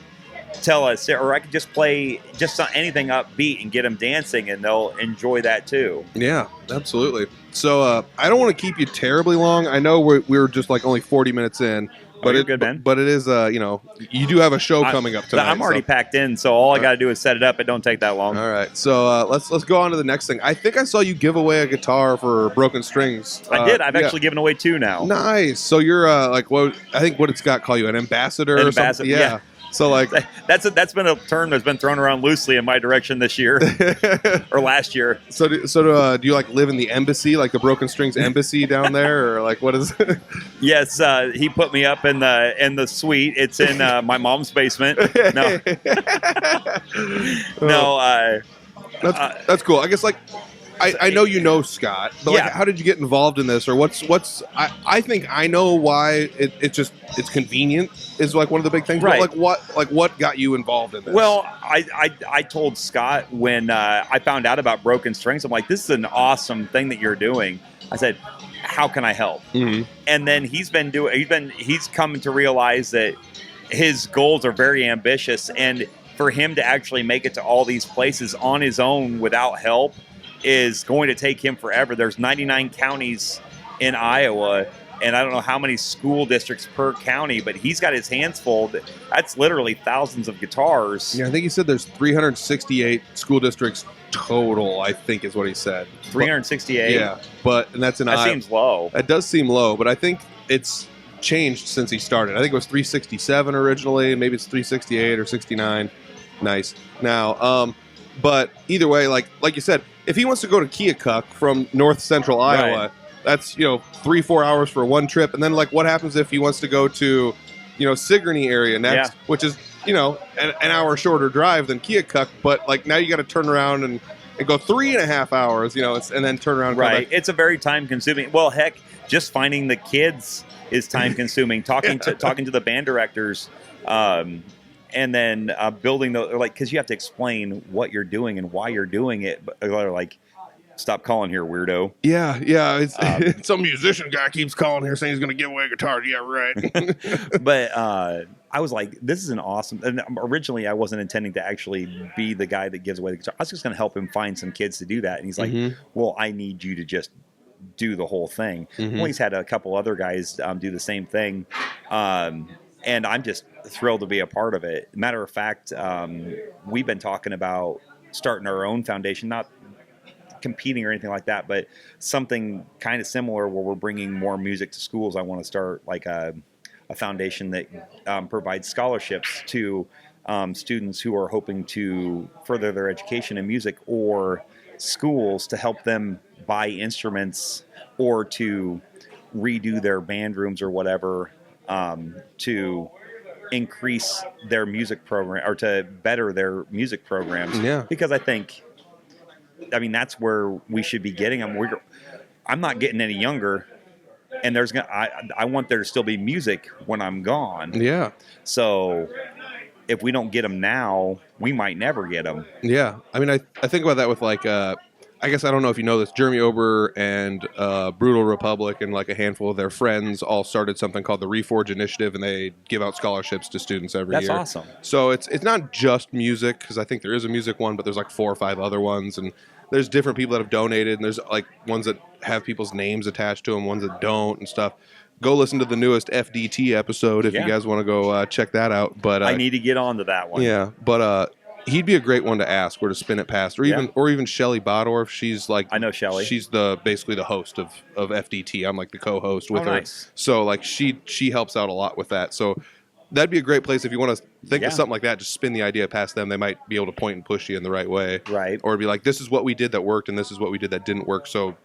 or I can just play just anything upbeat and get them dancing, and they'll enjoy that too. Yeah, absolutely. So I don't want to keep you terribly long. I know we're just like only 40 minutes in. But you're good, man. But it is, you do have a show coming up tonight. I'm already packed in, so all I got to do is set it up. It don't take that long. All right, so let's go on to the next thing. I think I saw you give away a guitar for Broken Strings. I did. I've actually given away 2 now. Nice. So you're what did Scott call you? An ambassador? An ambassador. Yeah. So like that's been a term that's been thrown around loosely in my direction this year or last year. So do you like live in the embassy, like the Broken Strings embassy down there, or like what is it? Yes, he put me up in the suite. It's in my mom's basement. No, that's cool. I guess like. I know you know Scott, but like, how did you get involved in this, or what's? I think I know why it's convenient is like one of the big things. Right. But what got you involved in this? Well, I told Scott when I found out about Broken Strings, I'm like, this is an awesome thing that you're doing. I said, how can I help? Mm-hmm. And then he's come to realize that his goals are very ambitious, and for him to actually make it to all these places on his own without help is going to take him forever. There's 99 counties in Iowa, and I don't know how many school districts per county, but he's got his hands full. That's literally thousands of guitars. Yeah, I think he said there's 368 school districts total, I think is what he said. 368? And that's in Iowa. That seems low. That does seem low, but I think it's changed since he started. I think it was 367 originally, maybe it's 368 or 69. Nice. Now, but either way, like you said, if he wants to go to Keokuk from north central Iowa, that's 3-4 hours for one trip. And then like what happens if he wants to go to Sigourney area next, which is an hour shorter drive than Keokuk, but like now you got to turn around and go 3.5 hours, and then turn around. Right. It's a very time consuming. Well, heck, just finding the kids is time consuming. Talking to the band directors. And then building because you have to explain what you're doing and why you're doing it. But they're like, stop calling here, weirdo. Yeah. It's some musician guy keeps calling here saying he's going to give away a guitar. Yeah, right. But I was like, this is an awesome. And originally, I wasn't intending to actually be the guy that gives away the guitar. I was just going to help him find some kids to do that. And he's like, well, I need you to just do the whole thing. Well, he's had a couple other guys do the same thing. And I'm just thrilled to be a part of it. Matter of fact, we've been talking about starting our own foundation, not competing or anything like that, but something kind of similar where we're bringing more music to schools. I want to start like a foundation that provides scholarships to students who are hoping to further their education in music, or schools to help them buy instruments or to redo their band rooms or whatever. To increase their music program or to better their music programs. Yeah. Because I mean, that's where we should be getting them. I'm not getting any younger. and I want there to still be music when I'm gone. Yeah. So if we don't get them now, we might never get them. Yeah. I mean, I think about that with like, I guess I don't know if you know this, Jeremy Ober and Brutal Republic and like a handful of their friends all started something called the Reforge Initiative, and they give out scholarships to students every year. That's awesome. So it's not just music, because I think there is a music one, but there's like 4 or 5 other ones, and there's different people that have donated, and there's like ones that have people's names attached to them, ones that don't, and stuff. Go listen to the newest FDT episode if you guys want to go check that out. But I need to get on to that one. Yeah, but he'd be a great one to ask or to spin it past, or even Shelly Bodorf. She's like, I know Shelly. She's basically the host of FDT. I'm like the co-host with her. Nice. So like she helps out a lot with that. So that'd be a great place if you want to think of something like that. Just spin the idea past them. They might be able to point and push you in the right way. Right. Or be like, this is what we did that worked, and this is what we did that didn't work. So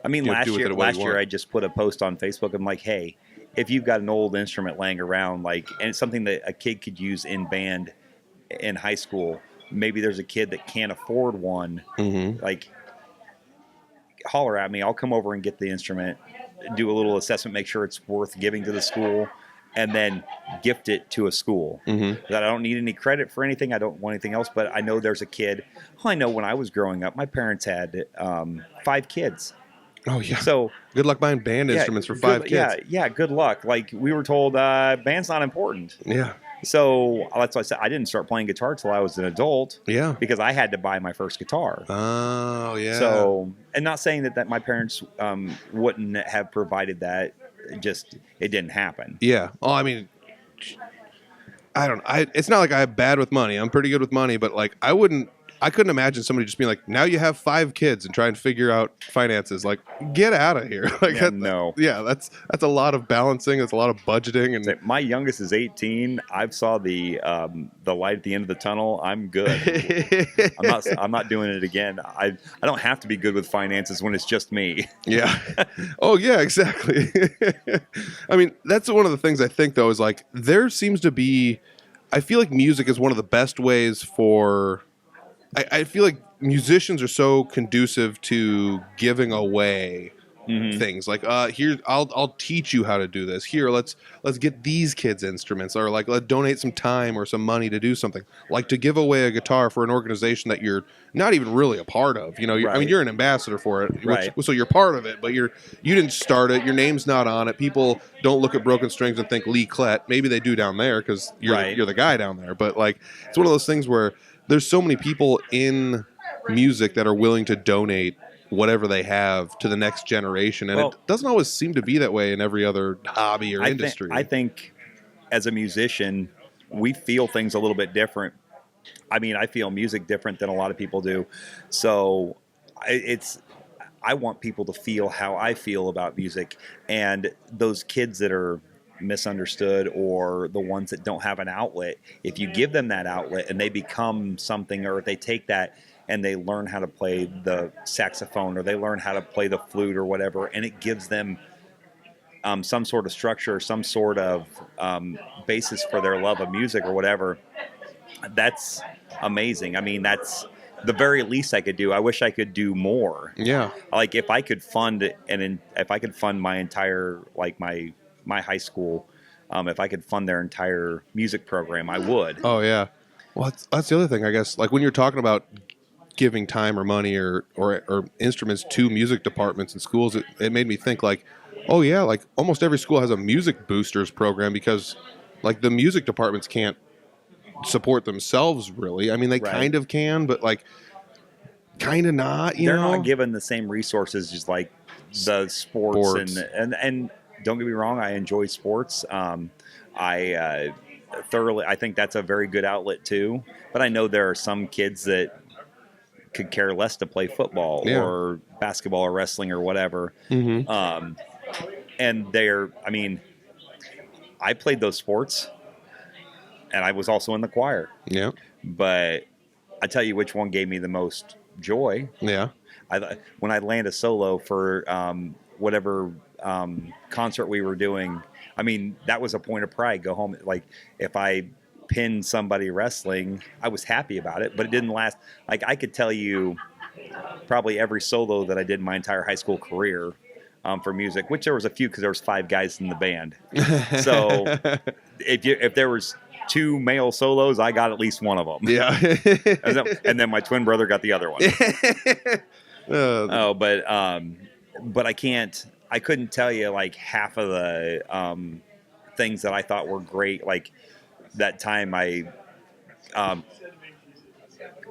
I mean, last year I just put a post on Facebook. I'm like, hey, if you've got an old instrument laying around, like, and it's something that a kid could use in band in high school, maybe there's a kid that can't afford one, like, holler at me. I'll come over and get the instrument, do a little assessment, make sure it's worth giving to the school, and then gift it to a school. That I don't need any credit for anything. I don't want anything else, but I know there's a kid. I know when I was growing up, my parents had 5 kids. Oh, yeah. So good luck buying band instruments for 5 kids. Yeah, good luck. Like, we were told band's not important. Yeah. So that's why I said I didn't start playing guitar till I was an adult. Yeah. Because I had to buy my first guitar. Oh, yeah. So, and not saying that my parents wouldn't have provided that. It didn't happen. Yeah. Oh, I mean, it's not like I'm bad with money. I'm pretty good with money, but like I couldn't imagine somebody just being like, now you have 5 kids and trying to figure out finances. Like, get out of here. Like, no. Yeah, that's a lot of balancing. It's a lot of budgeting. And my youngest is 18. I've saw the light at the end of the tunnel. I'm good. I'm not doing it again. I don't have to be good with finances when it's just me. Yeah. Oh, yeah, exactly. I mean, that's one of the things I think, though, is like there seems to be, I feel like music is one of the best ways for, I feel like musicians are so conducive to giving away things. Like, here, I'll teach you how to do this. Here, let's get these kids instruments, or like let's donate some time or some money to do something. Like to give away a guitar for an organization that you're not even really a part of. You know, I mean, you're an ambassador for it, so you're part of it, but you didn't start it. Your name's not on it. People don't look at Broken Strings and think Lee Klett. Maybe they do down there because you're the guy down there. But like, it's one of those things where there's so many people in music that are willing to donate whatever they have to the next generation. And it doesn't always seem to be that way in every other hobby or industry. I think as a musician, we feel things a little bit different. I mean, I feel music different than a lot of people do. So I want people to feel how I feel about music. And those kids that are misunderstood, or the ones that don't have an outlet, if you give them that outlet and they become something, or if they take that and they learn how to play the saxophone, or they learn how to play the flute or whatever, and it gives them some sort of structure, some sort of basis for their love of music or whatever, that's amazing. I mean, that's the very least I could do. I wish I could do more. Yeah. Like if I could fund my entire, like my high school, if I could fund their entire music program, I would. Oh yeah. Well, that's the other thing, I guess. Like when you're talking about giving time or money or instruments to music departments in schools, it made me think like, oh yeah, like almost every school has a music boosters program, because like the music departments can't support themselves really. I mean, they kind of can, but like kind of not. They're not given the same resources as like the sports. And don't get me wrong, I enjoy sports. I think that's a very good outlet too. But I know there are some kids that could care less to play football or basketball or wrestling or whatever. And I played those sports, and I was also in the choir. Yeah. But I tell you which one gave me the most joy. Yeah. When I land a solo for whatever concert we were doing, I mean, that was a point of pride. Go home, like if I pinned somebody wrestling, I was happy about it, but it didn't last. Like I could tell you probably every solo that I did in my entire high school career, for music, which there was a few because there was 5 guys in the band. So if there was 2 male solos, I got at least one of them. Yeah. and then my twin brother got the other one. But I couldn't tell you like half of the things that I thought were great. Like that time I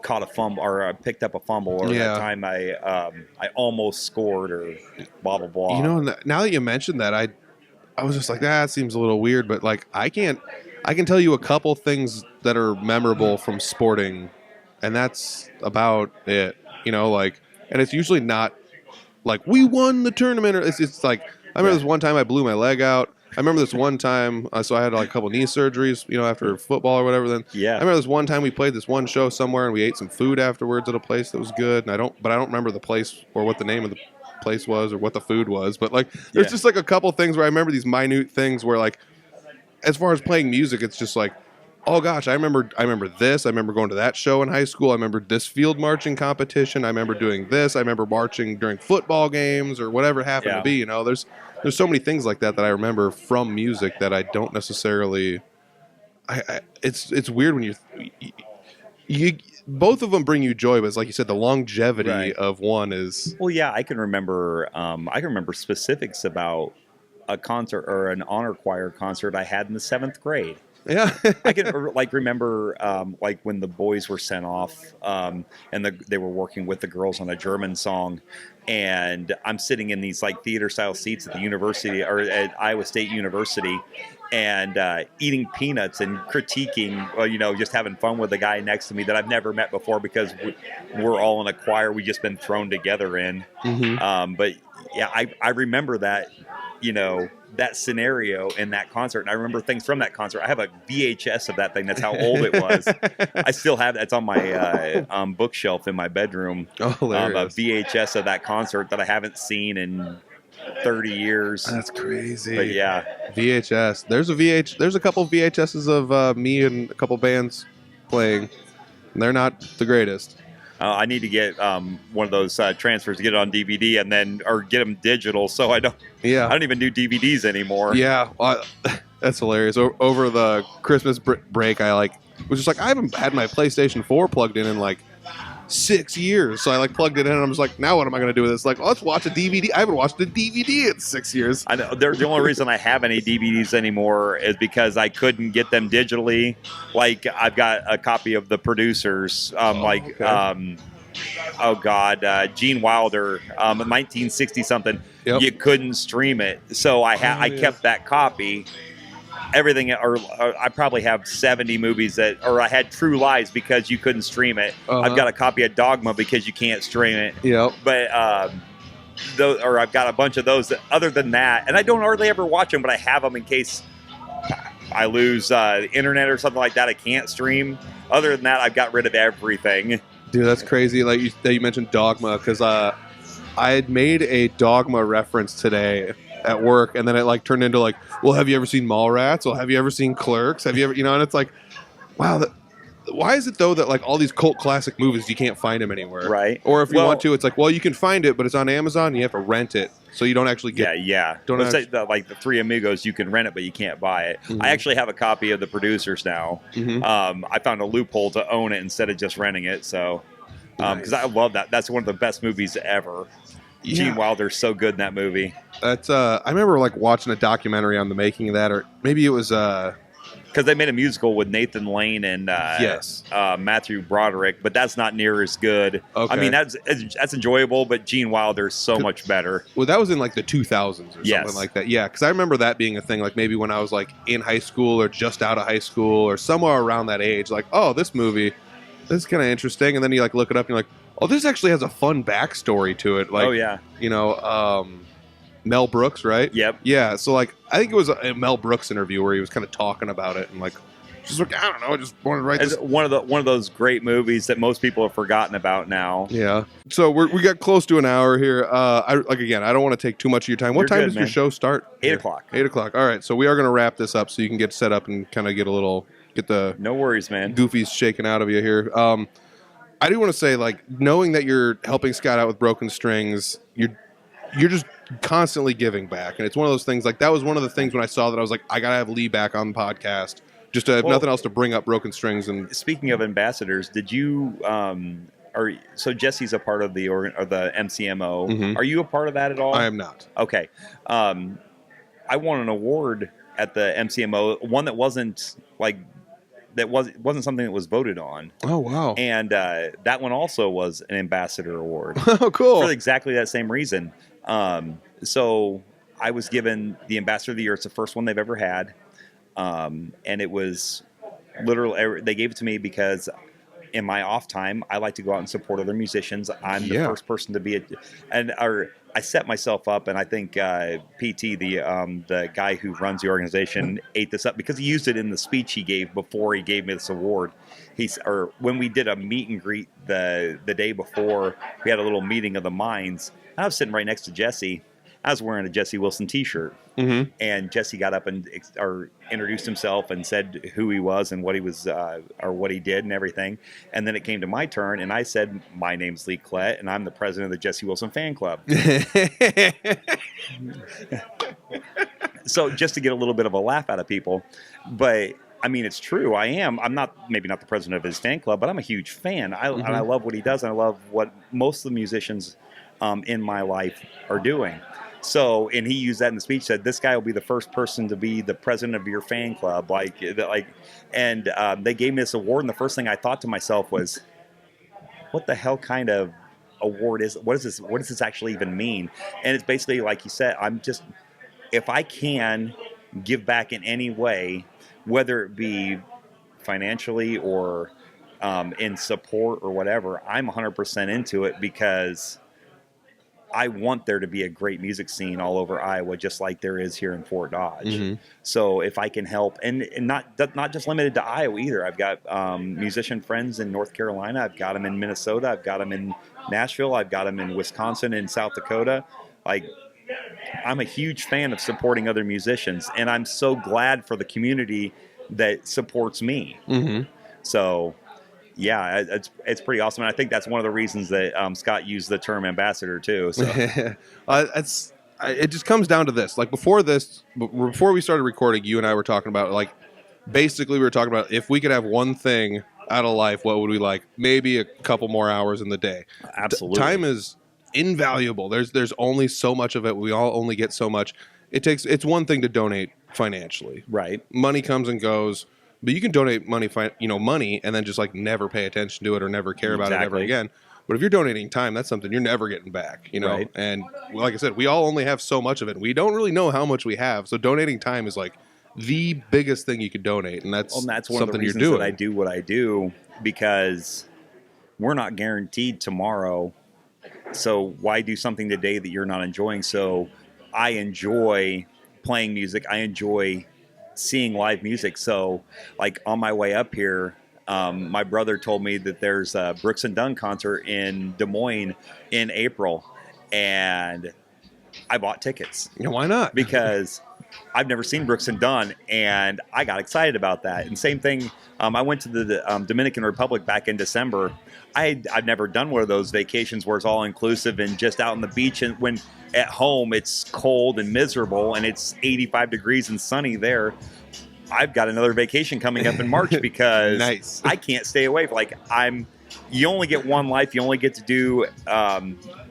caught a fumble or picked up a fumble, or that time I almost scored, or blah blah blah. You know, now that you mentioned that, I was just like, that seems a little weird, but like I can tell you a couple things that are memorable from sporting, and that's about it. You know, like, and it's usually not like we won the tournament, or it's like I remember this one time I blew my leg out. I remember this one time, so I had like a couple knee surgeries, you know, after football or whatever. Then I remember this one time we played this one show somewhere, and we ate some food afterwards at a place that was good. And I don't remember the place or what the name of the place was or what the food was. But like, there's just like a couple things where I remember these minute things where like, as far as playing music, it's just like, oh gosh, I remember this. I remember going to that show in high school. I remember this field marching competition. I remember doing this. I remember marching during football games or whatever it happened to be. You know, there's so many things like that I remember from music that I don't necessarily. It's weird when you both of them bring you joy, but it's like you said, the longevity of one is. Well, yeah, I can remember specifics about a concert or an honor choir concert I had in the 7th grade. Yeah, I can like remember like when the boys were sent off and they were working with the girls on a German song, and I'm sitting in these like theater style seats at the university or at Iowa State University, and eating peanuts and critiquing, you know, just having fun with the guy next to me that I've never met before because we're all in a choir we just been thrown together in. But yeah, I remember that, you know, that scenario in that concert, and I remember things from that concert. I have a VHS of that thing. That's how old it was. I still have that's on my bookshelf in my bedroom. Oh, hilarious. A VHS of that concert that I haven't seen in 30 years. That's crazy. But yeah, VHS. There's a couple VHSs of me and a couple bands playing. They're not the greatest. I need to get one of those transfers to get it on DVD or get them digital, so I don't even do DVDs anymore. Yeah, that's hilarious. Over the Christmas break, I was just like, I haven't had my PlayStation 4 plugged in like 6 years, so I like plugged it in, and I'm just like, now what am I going to do with this? Like, let's watch a DVD. I haven't watched a DVD in 6 years. I know. The only reason I have any DVDs anymore is because I couldn't get them digitally. Like, I've got a copy of The Producers. Gene Wilder, 1960 something. Yep. You couldn't stream it, so I kept that copy. Everything, or I probably have 70 movies or I had True Lies because you couldn't stream it. I've got a copy of Dogma because you can't stream it. Yep. But I've got a bunch of those. Other than that, and I don't hardly ever watch them, but I have them in case I lose the internet or something like that. I can't stream. Other than that, I've got rid of everything. Dude, that's crazy. Like you mentioned Dogma, because I had made a Dogma reference today at work, and then it like turned into like, well, have you ever seen Mallrats? Well, have you ever seen Clerks? Have you ever, and it's like, wow, why is it though that like all these cult classic movies you can't find them anywhere, right? Or if you want to, it's like, well, you can find it, but it's on Amazon and you have to rent it, so you don't actually get. Like the Three Amigos, you can rent it, but you can't buy it. Mm-hmm. I actually have a copy of The Producers now. Mm-hmm. I found a loophole to own it instead of just renting it, so because I love that. That's one of the best movies ever. Gene Wilder's so good in that movie. That's I remember like watching a documentary on the making of that, or maybe it was because they made a musical with Nathan Lane and Matthew Broderick, but that's not near as good. Okay. I mean, that's enjoyable, but Gene Wilder's so much better. Well, that was in like the 2000s or something like that. Yeah, because I remember that being a thing. Like maybe when I was like in high school or just out of high school or somewhere around that age. Like, oh, this movie, this is kind of interesting, and then you like look it up and you're like, oh, this actually has a fun backstory to it. Like, oh yeah, Mel Brooks, right? Yep. Yeah. So like, I think it was a Mel Brooks interview where he was kind of talking about it and like, just like, I don't know, I just wanted to write this. One of those great movies that most people have forgotten about now. Yeah. So we got close to an hour here. I don't want to take too much of your time. What time does your show start? 8 o'clock. 8 o'clock. All right. So we are going to wrap this up so you can get set up and kind of get the no worries, man. Goofies shaken out of you here. I do want to say, like, knowing that you're helping Scott out with Broken Strings, you're just constantly giving back. And it's one of those things, like, that was one of the things when I saw that I was like, I got to have Lee back on the podcast just to have nothing else to bring up Broken Strings. And speaking of ambassadors, did you, so Jesse's a part of the MCMO. Mhm. Are you a part of that at all? I am not. Okay. I won an award at the MCMO, one that wasn't wasn't something that was voted on. Oh, wow. And that one also was an ambassador award. Oh, cool. For exactly that same reason. So I was given the ambassador of the year. It's the first one they've ever had. And it was literally, they gave it to me because in my off time, I like to go out and support other musicians. I'm the first person to be I set myself up, and I think PT, the guy who runs the organization, ate this up because he used it in the speech he gave before he gave me this award. When we did a meet and greet the day before, we had a little meeting of the minds. I was sitting right next to Jesse. I was wearing a Jesse Wilson T-shirt, and Jesse got up and introduced himself and said who he was and what he was or what he did and everything. And then it came to my turn, and I said, "My name's Lee Klett, and I'm the president of the Jesse Wilson Fan Club." So just to get a little bit of a laugh out of people, but I mean, it's true. I'm maybe not the president of his fan club, but I'm a huge fan. And I love what he does, and I love what most of the musicians in my life are doing. So, and he used that in the speech, said, this guy will be the first person to be the president of your fan club. And they gave me this award. And the first thing I thought to myself was, what the hell kind of award is, what does this actually even mean? And it's basically, like you said, if I can give back in any way, whether it be financially or in support or whatever, I'm 100% into it because I want there to be a great music scene all over Iowa, just like there is here in Fort Dodge. So if I can help, and not just limited to Iowa either. I've got musician friends in North Carolina. I've got them in Minnesota. I've got them in Nashville. I've got them in Wisconsin and South Dakota. I'm a huge fan of supporting other musicians, and I'm so glad for the community that supports me. So yeah, it's pretty awesome, and I think that's one of the reasons that Scott used the term ambassador too. So it just comes down to this. Like before we started recording, you and I were talking about basically we were talking about if we could have one thing out of life, what would we like? Maybe a couple more hours in the day. Absolutely, time is invaluable. There's only so much of it. We all only get so much. It's one thing to donate financially, right? Money comes and goes. But you can donate money, and then just never pay attention to it or never care about it ever again. But if you're donating time, that's something you're never getting back, Right. And like I said, we all only have so much of it. We don't really know how much we have. So donating time is the biggest thing you could donate, and that's one something of the reasons you're doing. That I do what I do, because we're not guaranteed tomorrow. So why do something today that you're not enjoying? So I enjoy playing music. I enjoy seeing live music. So on my way up here, my brother told me that there's a Brooks and Dunn concert in Des Moines in April, and I bought tickets. Why not? Because I've never seen Brooks and Dunn, and I got excited about that. And same thing, I went to the Dominican Republic back in December. I've never done one of those vacations where it's all inclusive and just out on the beach, and when at home it's cold and miserable and it's 85 degrees and sunny there. I've got another vacation coming up in March because nice. I can't stay away. You only get one life. You only get to do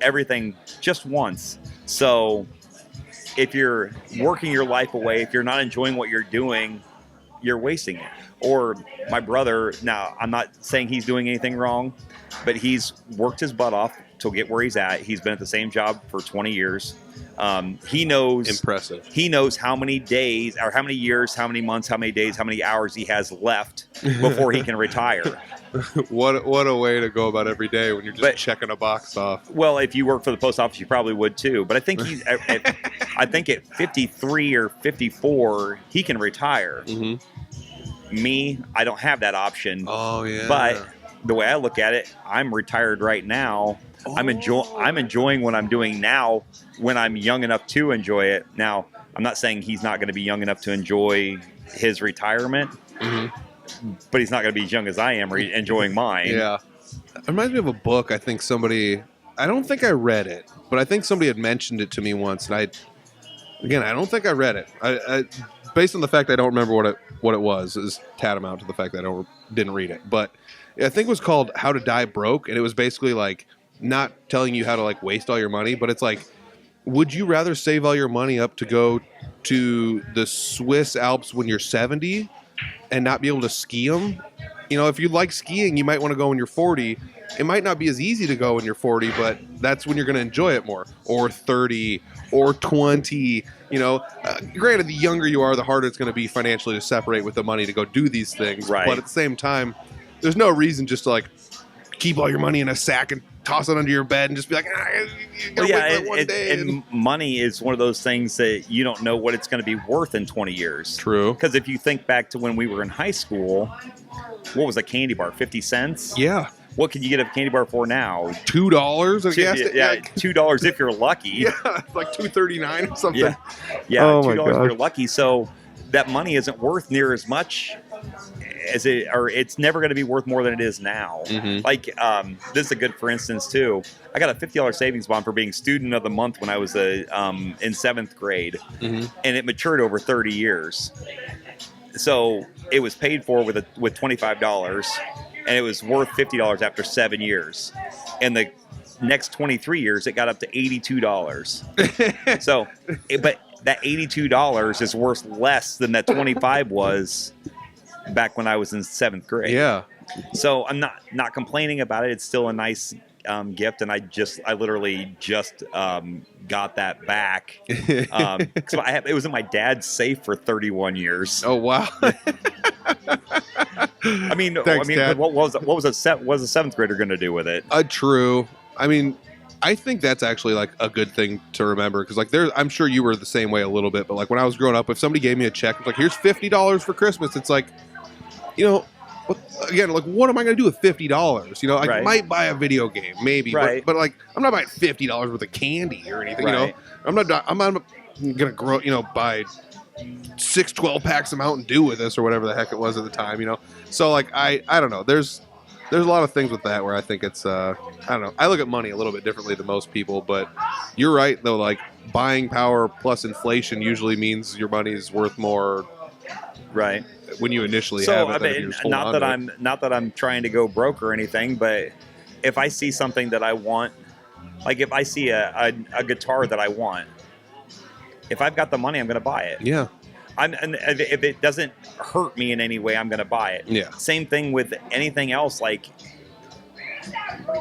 everything just once. So if you're working your life away, if you're not enjoying what you're doing, you're wasting it. Or my brother, now I'm not saying he's doing anything wrong, but he's worked his butt off to get where he's at. He's been at the same job for 20 years. He knows. Impressive. He knows how many days or how many years, how many months, how many days, how many hours he has left before he can retire. What a way to go about every day when you're just checking a box off. Well, if you work for the post office, you probably would too. But I think I think at 53 or 54, he can retire. Me, I don't have that option. Oh yeah. But the way I look at it, I'm retired right now. Oh. I'm enjoying what I'm doing now when I'm young enough to enjoy it. Now, I'm not saying he's not going to be young enough to enjoy his retirement, but he's not going to be as young as I am enjoying mine. Yeah. It reminds me of a book I think somebody don't think I read it, but I think somebody had mentioned it to me once, and I don't think I read it. I based on the fact I don't remember what it was is tantamount to the fact that I didn't read it. But I think it was called How to Die Broke, and it was basically like not telling you how to like waste all your money, but it's like, would you rather save all your money up to go to the Swiss Alps when you're 70 and not be able to ski them? You know, if you like skiing, you might want to go when you're 40. It might not be as easy to go when you're 40, but that's when you're going to enjoy it more. Or 30, or 20. You know, granted, the younger you are, the harder it's going to be financially to separate with the money to go do these things. Right. But at the same time, there's no reason just to like keep all your money in a sack and toss it under your bed and just be like, and money is one of those things that you don't know what it's going to be worth in 20 years. True. Because if you think back to when we were in high school, what was a candy bar? 50 cents? Yeah. What can you get a candy bar for now? $2? Yeah, $2 if you're lucky. Yeah, it's like $2.39 or something. Yeah, Oh $2 my if gosh. you're lucky. So that money isn't worth near as much or it's never going to be worth more than it is now. Mm-hmm. Like, this is a good for instance too. I got a $50 savings bond for being student of the month when I was in 7th grade, Mm-hmm. and it matured over 30 years. So it was paid for with $25, and it was worth $50 after 7 years. And the next 23 years, it got up to $82. So, but that $82 is worth less than that 25 was back when I was in 7th grade. Yeah. So I'm not complaining about it. It's still a nice gift, and I literally just got that back. So it was in my dad's safe for 31 years. Oh wow. I mean, Thanks, Dad. what was a 7th grader going to do with it? True. I mean, I think that's actually like a good thing to remember because like I'm sure you were the same way a little bit, but like when I was growing up, if somebody gave me a check, it's like here's $50 for Christmas. It's like, you know, again, like what am I going to do with $50? You know, I might buy a video game, maybe, but like I'm not buying $50 worth of candy or anything. Right. You know, I'm not going to buy 6 12-packs of Mountain Dew with this or whatever the heck it was at the time. You know, so like I don't know. There's a lot of things with that where I think it's I don't know. I look at money a little bit differently than most people, but you're right though. Like buying power plus inflation usually means your money is worth more. Right. When you initially so, have it. I mean, not that I'm trying to go broke or anything, but if I see something that I want, like if I see a guitar that I want, if I've got the money, I'm going to buy it. Yeah. And if it doesn't hurt me in any way, I'm going to buy it. Yeah. Same thing with anything else. Like,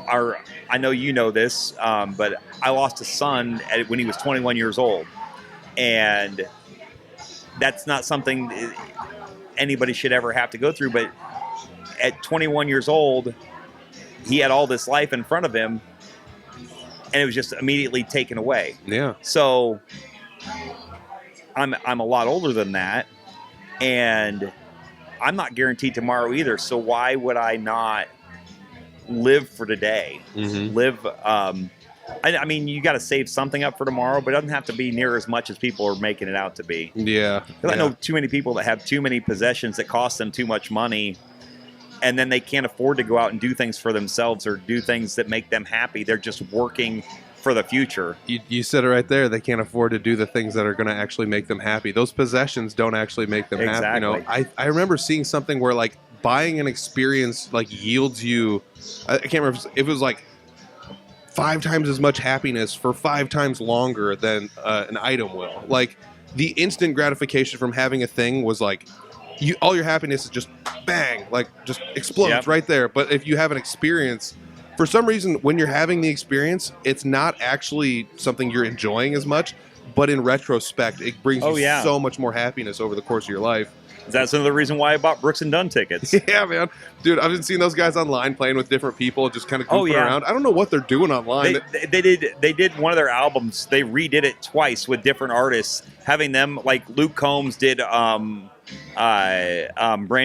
I know you know this, but I lost a son when he was 21 years old, and that's not something anybody should ever have to go through. But at 21 years old, he had all this life in front of him, and it was just immediately taken away. Yeah. So I'm a lot older than that, and I'm not guaranteed tomorrow either. So why would I not live for today? Mm-hmm. I mean, you got to save something up for tomorrow, but it doesn't have to be near as much as people are making it out to be. Yeah. Because I know too many people that have too many possessions that cost them too much money, and then they can't afford to go out and do things for themselves or do things that make them happy. They're just working for the future. You said it right there. They can't afford to do the things that are going to actually make them happy. Those possessions don't actually make them happy. You know, I remember seeing something where like buying an experience like yields you, I can't remember if it was like 5 times as much happiness for 5 times longer than an item will. Like the instant gratification from having a thing was like all your happiness is just bang, like just explodes right there. But if you have an experience, for some reason, when you're having the experience, it's not actually something you're enjoying as much. But in retrospect, it brings you so much more happiness over the course of your life. That's another reason why I bought Brooks and Dunn tickets. Yeah, man. Dude, I've been seeing those guys online playing with different people, just kind of goofing around. I don't know what they're doing online. They did one of their albums. They redid it twice with different artists, having them, like Luke Combs did Brand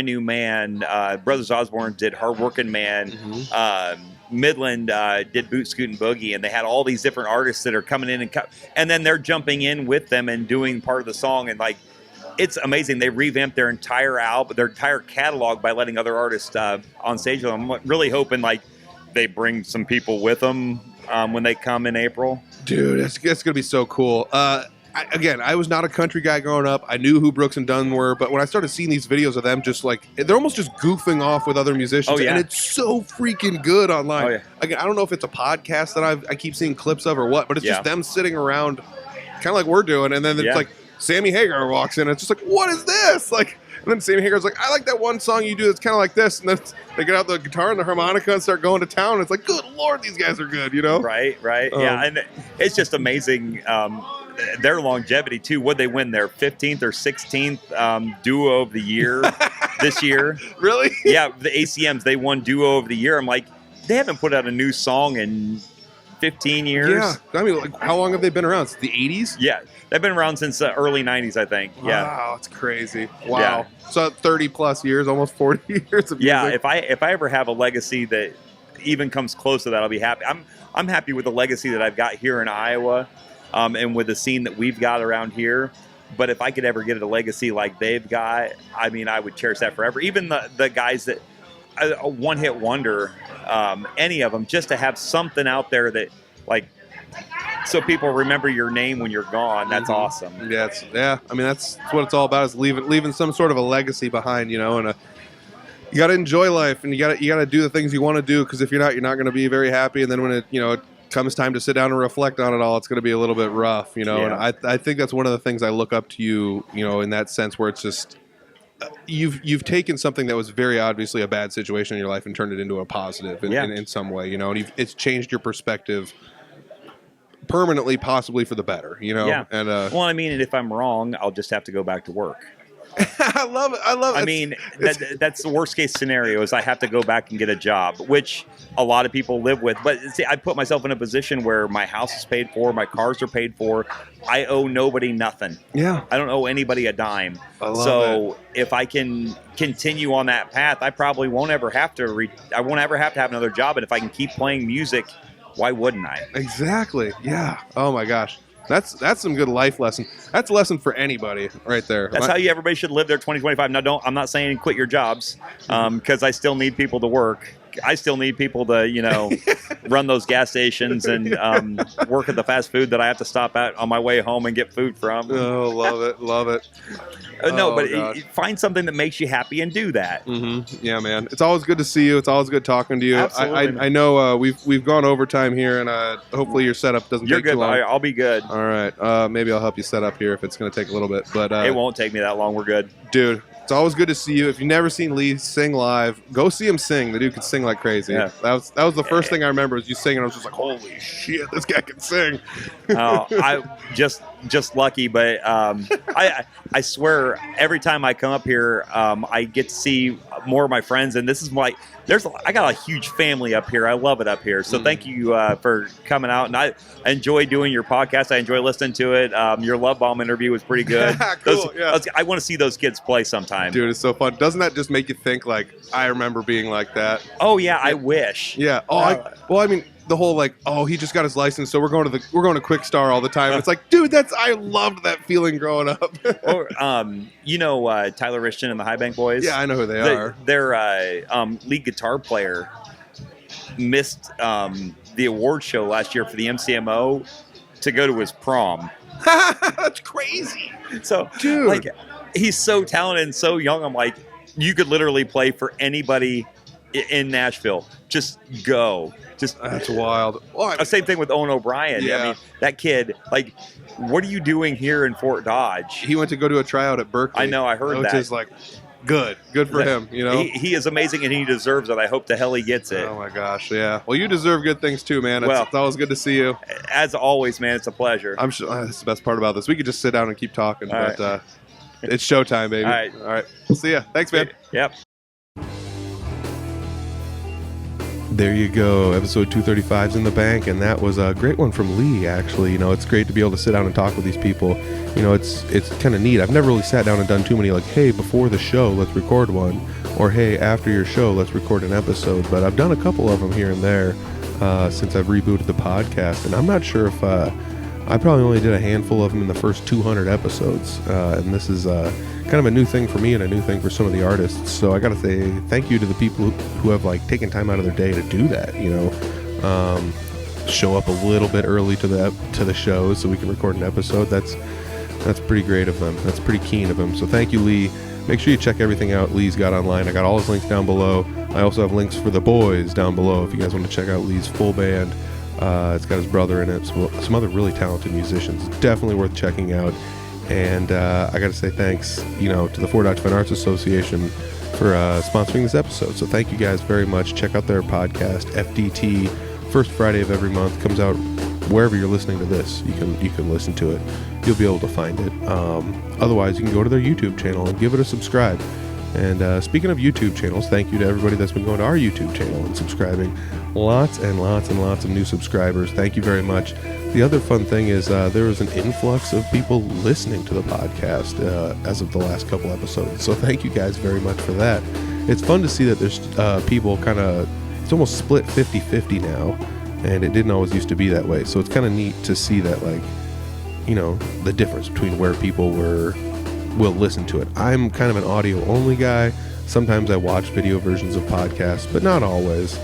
New Man, Brothers Osborne did Hard Working Man, Midland did Boot Scootin' Boogie, and they had all these different artists that are coming in and then they're jumping in with them and doing part of the song, and like it's amazing. They revamped their entire album, their entire catalog by letting other artists on stage with them. I'm really hoping like they bring some people with them when they come in April. Dude, that's going to be so cool. I was not a country guy growing up. I knew who Brooks and Dunn were, but when I started seeing these videos of them, just like they're almost just goofing off with other musicians, Oh, yeah. and it's so freaking good online. Oh, yeah. Again, I don't know if it's a podcast that I keep seeing clips of or what, but it's Yeah. just them sitting around, kind of like we're doing, and then it's Yeah. like Sammy Hagar walks in, and it's just like, what is this? Like, and then Sammy Hagar's like, I like that one song you do that's kind of like this, and then they get out the guitar and the harmonica and start going to town. And it's like, good Lord, these guys are good, you know? Right. Yeah, and it's just amazing. Their longevity too. Would they win their 15th or 16th duo of the year this year? Really? Yeah, the ACMs, they won duo of the year. I'm like, they haven't put out a new song in 15 years. Yeah. I mean, like, how long have they been around? Since the 80s? Yeah, they've been around since the early 90s, I think. Yeah. Wow, it's crazy. Wow. Yeah. So 30 plus years, almost 40 years of music. Yeah, if I ever have a legacy that even comes close to that, I'll be happy. I'm happy with the legacy that I've got here in Iowa, and with the scene that we've got around here. But if I could ever get a legacy like they've got, I mean, I would cherish that forever. Even the guys that a one-hit wonder, any of them, just to have something out there that, like, so people remember your name when you're gone. That's awesome. Yeah. I mean, that's what it's all about, is leaving some sort of a legacy behind, you know. And you got to enjoy life, and you got to do the things you want to do, because if you're not going to be very happy. And then when it comes time to sit down and reflect on it all, it's going to be a little bit rough, you know. Yeah. And I think that's one of the things I look up to you, you know, in that sense, where it's just you've taken something that was very obviously a bad situation in your life and turned it into a positive in some way, you know. And it's changed your perspective permanently, possibly for the better, you know. Yeah. And well, I mean, and if I'm wrong, I'll just have to go back to work. I love it. I mean, that's the worst case scenario, is I have to go back and get a job, which a lot of people live with. But see, I put myself in a position where my house is paid for, my cars are paid for. I owe nobody nothing. Yeah. I don't owe anybody a dime. I love so if I can continue on that path, I probably won't ever have to I won't ever have to have another job. And if I can keep playing music, why wouldn't I? Exactly. Yeah. Oh my gosh. That's some good life lesson. That's a lesson for anybody right there. That's how everybody should live their 2025. Now, I'm not saying quit your jobs, because I still need people to work. I still need people to, run those gas stations and work at the fast food that I have to stop at on my way home and get food from. Oh, love it. No, but gosh. Find something that makes you happy and do that. Mm-hmm. Yeah, man. It's always good to see you. It's always good talking to you. Absolutely. I know we've gone overtime here, and hopefully your setup doesn't You're take good. too long. I'll be good. All right. Maybe I'll help you set up here if it's going to take a little bit. But It won't take me that long. We're good. Dude, it's always good to see you. If you've never seen Lee sing live, go see him sing. The dude can sing like crazy. Yeah. That was the first thing I remember, was you singing. I was just like, holy shit, this guy can sing. I just lucky, but I swear every time I come up here, I get to see more of my friends, and this is like I got a huge family up here. I love it up here. So thank you for coming out, and I enjoy doing your podcast. I enjoy listening to it. Your Love Bomb interview was pretty good. Cool, yeah. I want to see those kids play sometime. Dude, it's so fun. Doesn't that just make you think, like, I remember being like that? Oh yeah, I wish. Yeah. I mean, the whole like, he just got his license, so we're going to Quick Star all the time. It's like, dude, I loved that feeling growing up. Or Tyler Richton and the High Bank Boys. Yeah, I know who they are. Their lead guitar player missed the award show last year for the MCMO to go to his prom. That's crazy. So, dude, like, he's so talented and so young. I'm like, you could literally play for anybody in Nashville. Just go. That's wild. Well, same thing with Owen O'Brien. Yeah. I mean, that kid, like, what are you doing here in Fort Dodge? He went to go to a tryout at Berkeley. I know, I heard that. Which is like, good for him, you know? He is amazing, and he deserves it. I hope the hell he gets it. Oh my gosh, yeah. Well, you deserve good things too, man. Well, it's always good to see you. As always, man, it's a pleasure. I'm sure that's the best part about this. We could just sit down and keep talking, but right. It's showtime, baby. All right. We'll see ya. Thanks, man. Yep. There you go. Episode 235's in the bank, and that was a great one from Lee, actually. It's great to be able to sit down and talk with these people. It's kind of neat. I've never really sat down and done too many, like, hey, before the show, let's record one, or hey, after your show, let's record an episode. But I've done a couple of them here and there since I've rebooted the podcast, and I'm not sure if I probably only did a handful of them in the first 200 episodes, and this is kind of a new thing for me and a new thing for some of the artists. So I got to say thank you to the people who have, like, taken time out of their day to do that. show up a little bit early to the show so we can record an episode. That's pretty great of them. That's pretty keen of him. So thank you, Lee. Make sure you check everything out Lee's got online. I got all his links down below. I also have links for the boys down below if you guys want to check out Lee's full band. It's got his brother in it, some other really talented musicians. It's definitely worth checking out. And I got to say thanks, to the Fort Dodge Fine Arts Association for sponsoring this episode. So thank you guys very much. Check out their podcast, FDT, first Friday of every month. Comes out wherever you're listening to this. You can listen to it. You'll be able to find it. Otherwise, you can go to their YouTube channel and give it a subscribe. And speaking of YouTube channels, thank you to everybody that's been going to our YouTube channel and subscribing. Lots and lots and lots of new subscribers. Thank you very much. The other fun thing is there was an influx of people listening to the podcast as of the last couple episodes. So thank you guys very much for that. It's fun to see that there's people it's almost split 50-50 now. And it didn't always used to be that way. So it's kind of neat to see that, the difference between where people will listen to it. I'm kind of an audio only guy. Sometimes I watch video versions of podcasts, but not always.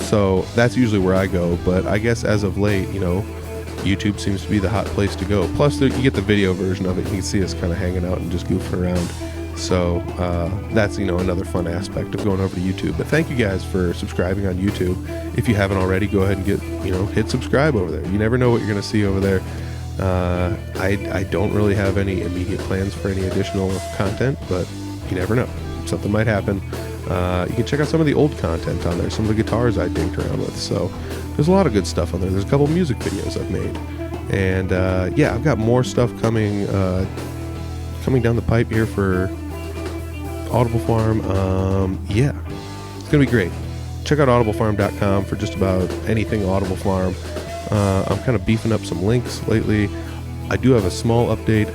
So that's usually where I go. But I guess as of late, YouTube seems to be the hot place to go. Plus, you get the video version of it. You can see us kind of hanging out and just goofing around. So that's, another fun aspect of going over to YouTube. But thank you guys for subscribing on YouTube. If you haven't already, go ahead and hit subscribe over there. You never know what you're going to see over there. I don't really have any immediate plans for any additional content, but you never know. Something might happen. You can check out some of the old content on there, some of the guitars I dinked around with. So there's a lot of good stuff on there. There's a couple music videos I've made. And I've got more stuff coming down the pipe here for Audible Farm. It's gonna be great. Check out audiblefarm.com for just about anything Audible Farm. I'm kind of beefing up some links lately. I do have a small update.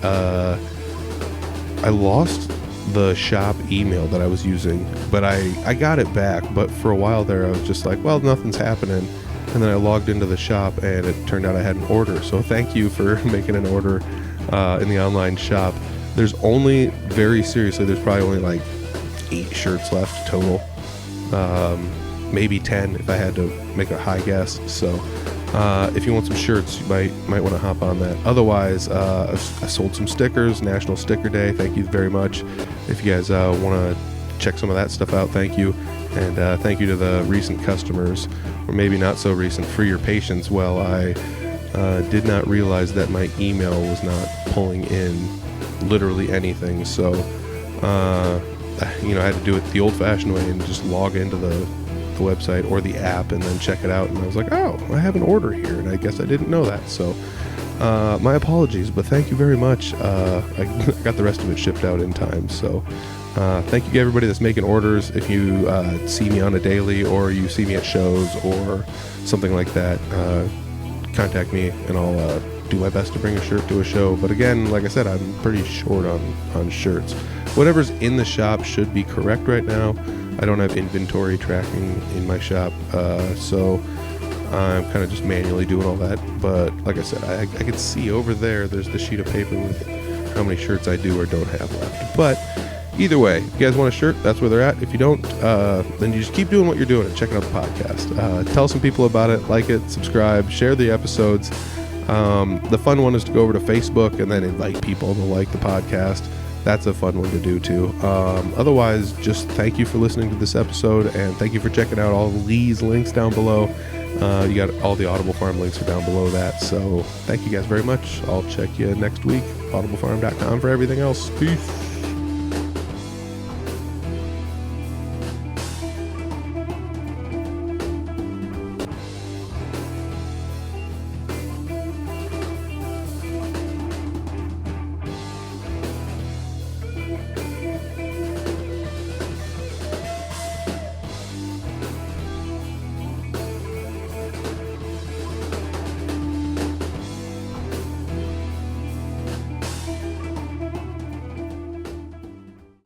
I lost the shop email that I was using, but I got it back. But for a while there, I was just like, well, nothing's happening. And then I logged into the shop, and it turned out I had an order. So thank you for making an order in the online shop. There's only, very seriously, there's probably only 8 shirts left total. Maybe 10 if I had to make a high guess. So if you want some shirts, you might want to hop on that. Otherwise, I sold some stickers, National Sticker Day. Thank you very much. If you guys want to check some of that stuff out, thank you. And thank you to the recent customers, or maybe not so recent, for your patience. Well, I did not realize that my email was not pulling in literally anything. So, I had to do it the old-fashioned way and just log into the website or the app and then check it out. And I was like, oh, I have an order here, and I guess I didn't know that. So, my apologies, but thank you very much. I got the rest of it shipped out in time. So, thank you to everybody that's making orders. If you see me on a daily, or you see me at shows or something like that, contact me and I'll do my best to bring a shirt to a show. But again, like I said, I'm pretty short on shirts. Whatever's in the shop should be correct right now. I don't have inventory tracking in my shop, so I'm kind of just manually doing all that. But like I said, I can see over there's the sheet of paper with how many shirts I do or don't have left. But either way, if you guys want a shirt, that's where they're at. If you don't, then you just keep doing what you're doing and checking out the podcast. Tell some people about it, like it, subscribe, share the episodes. The fun one is to go over to Facebook and then invite people to like the podcast. That's a fun one to do too. Otherwise, just thank you for listening to this episode, and thank you for checking out all of Lee's links down below. You got all the Audible Farm links are down below that. So thank you guys very much. I'll check you next week. audiblefarm.com for everything else. Peace.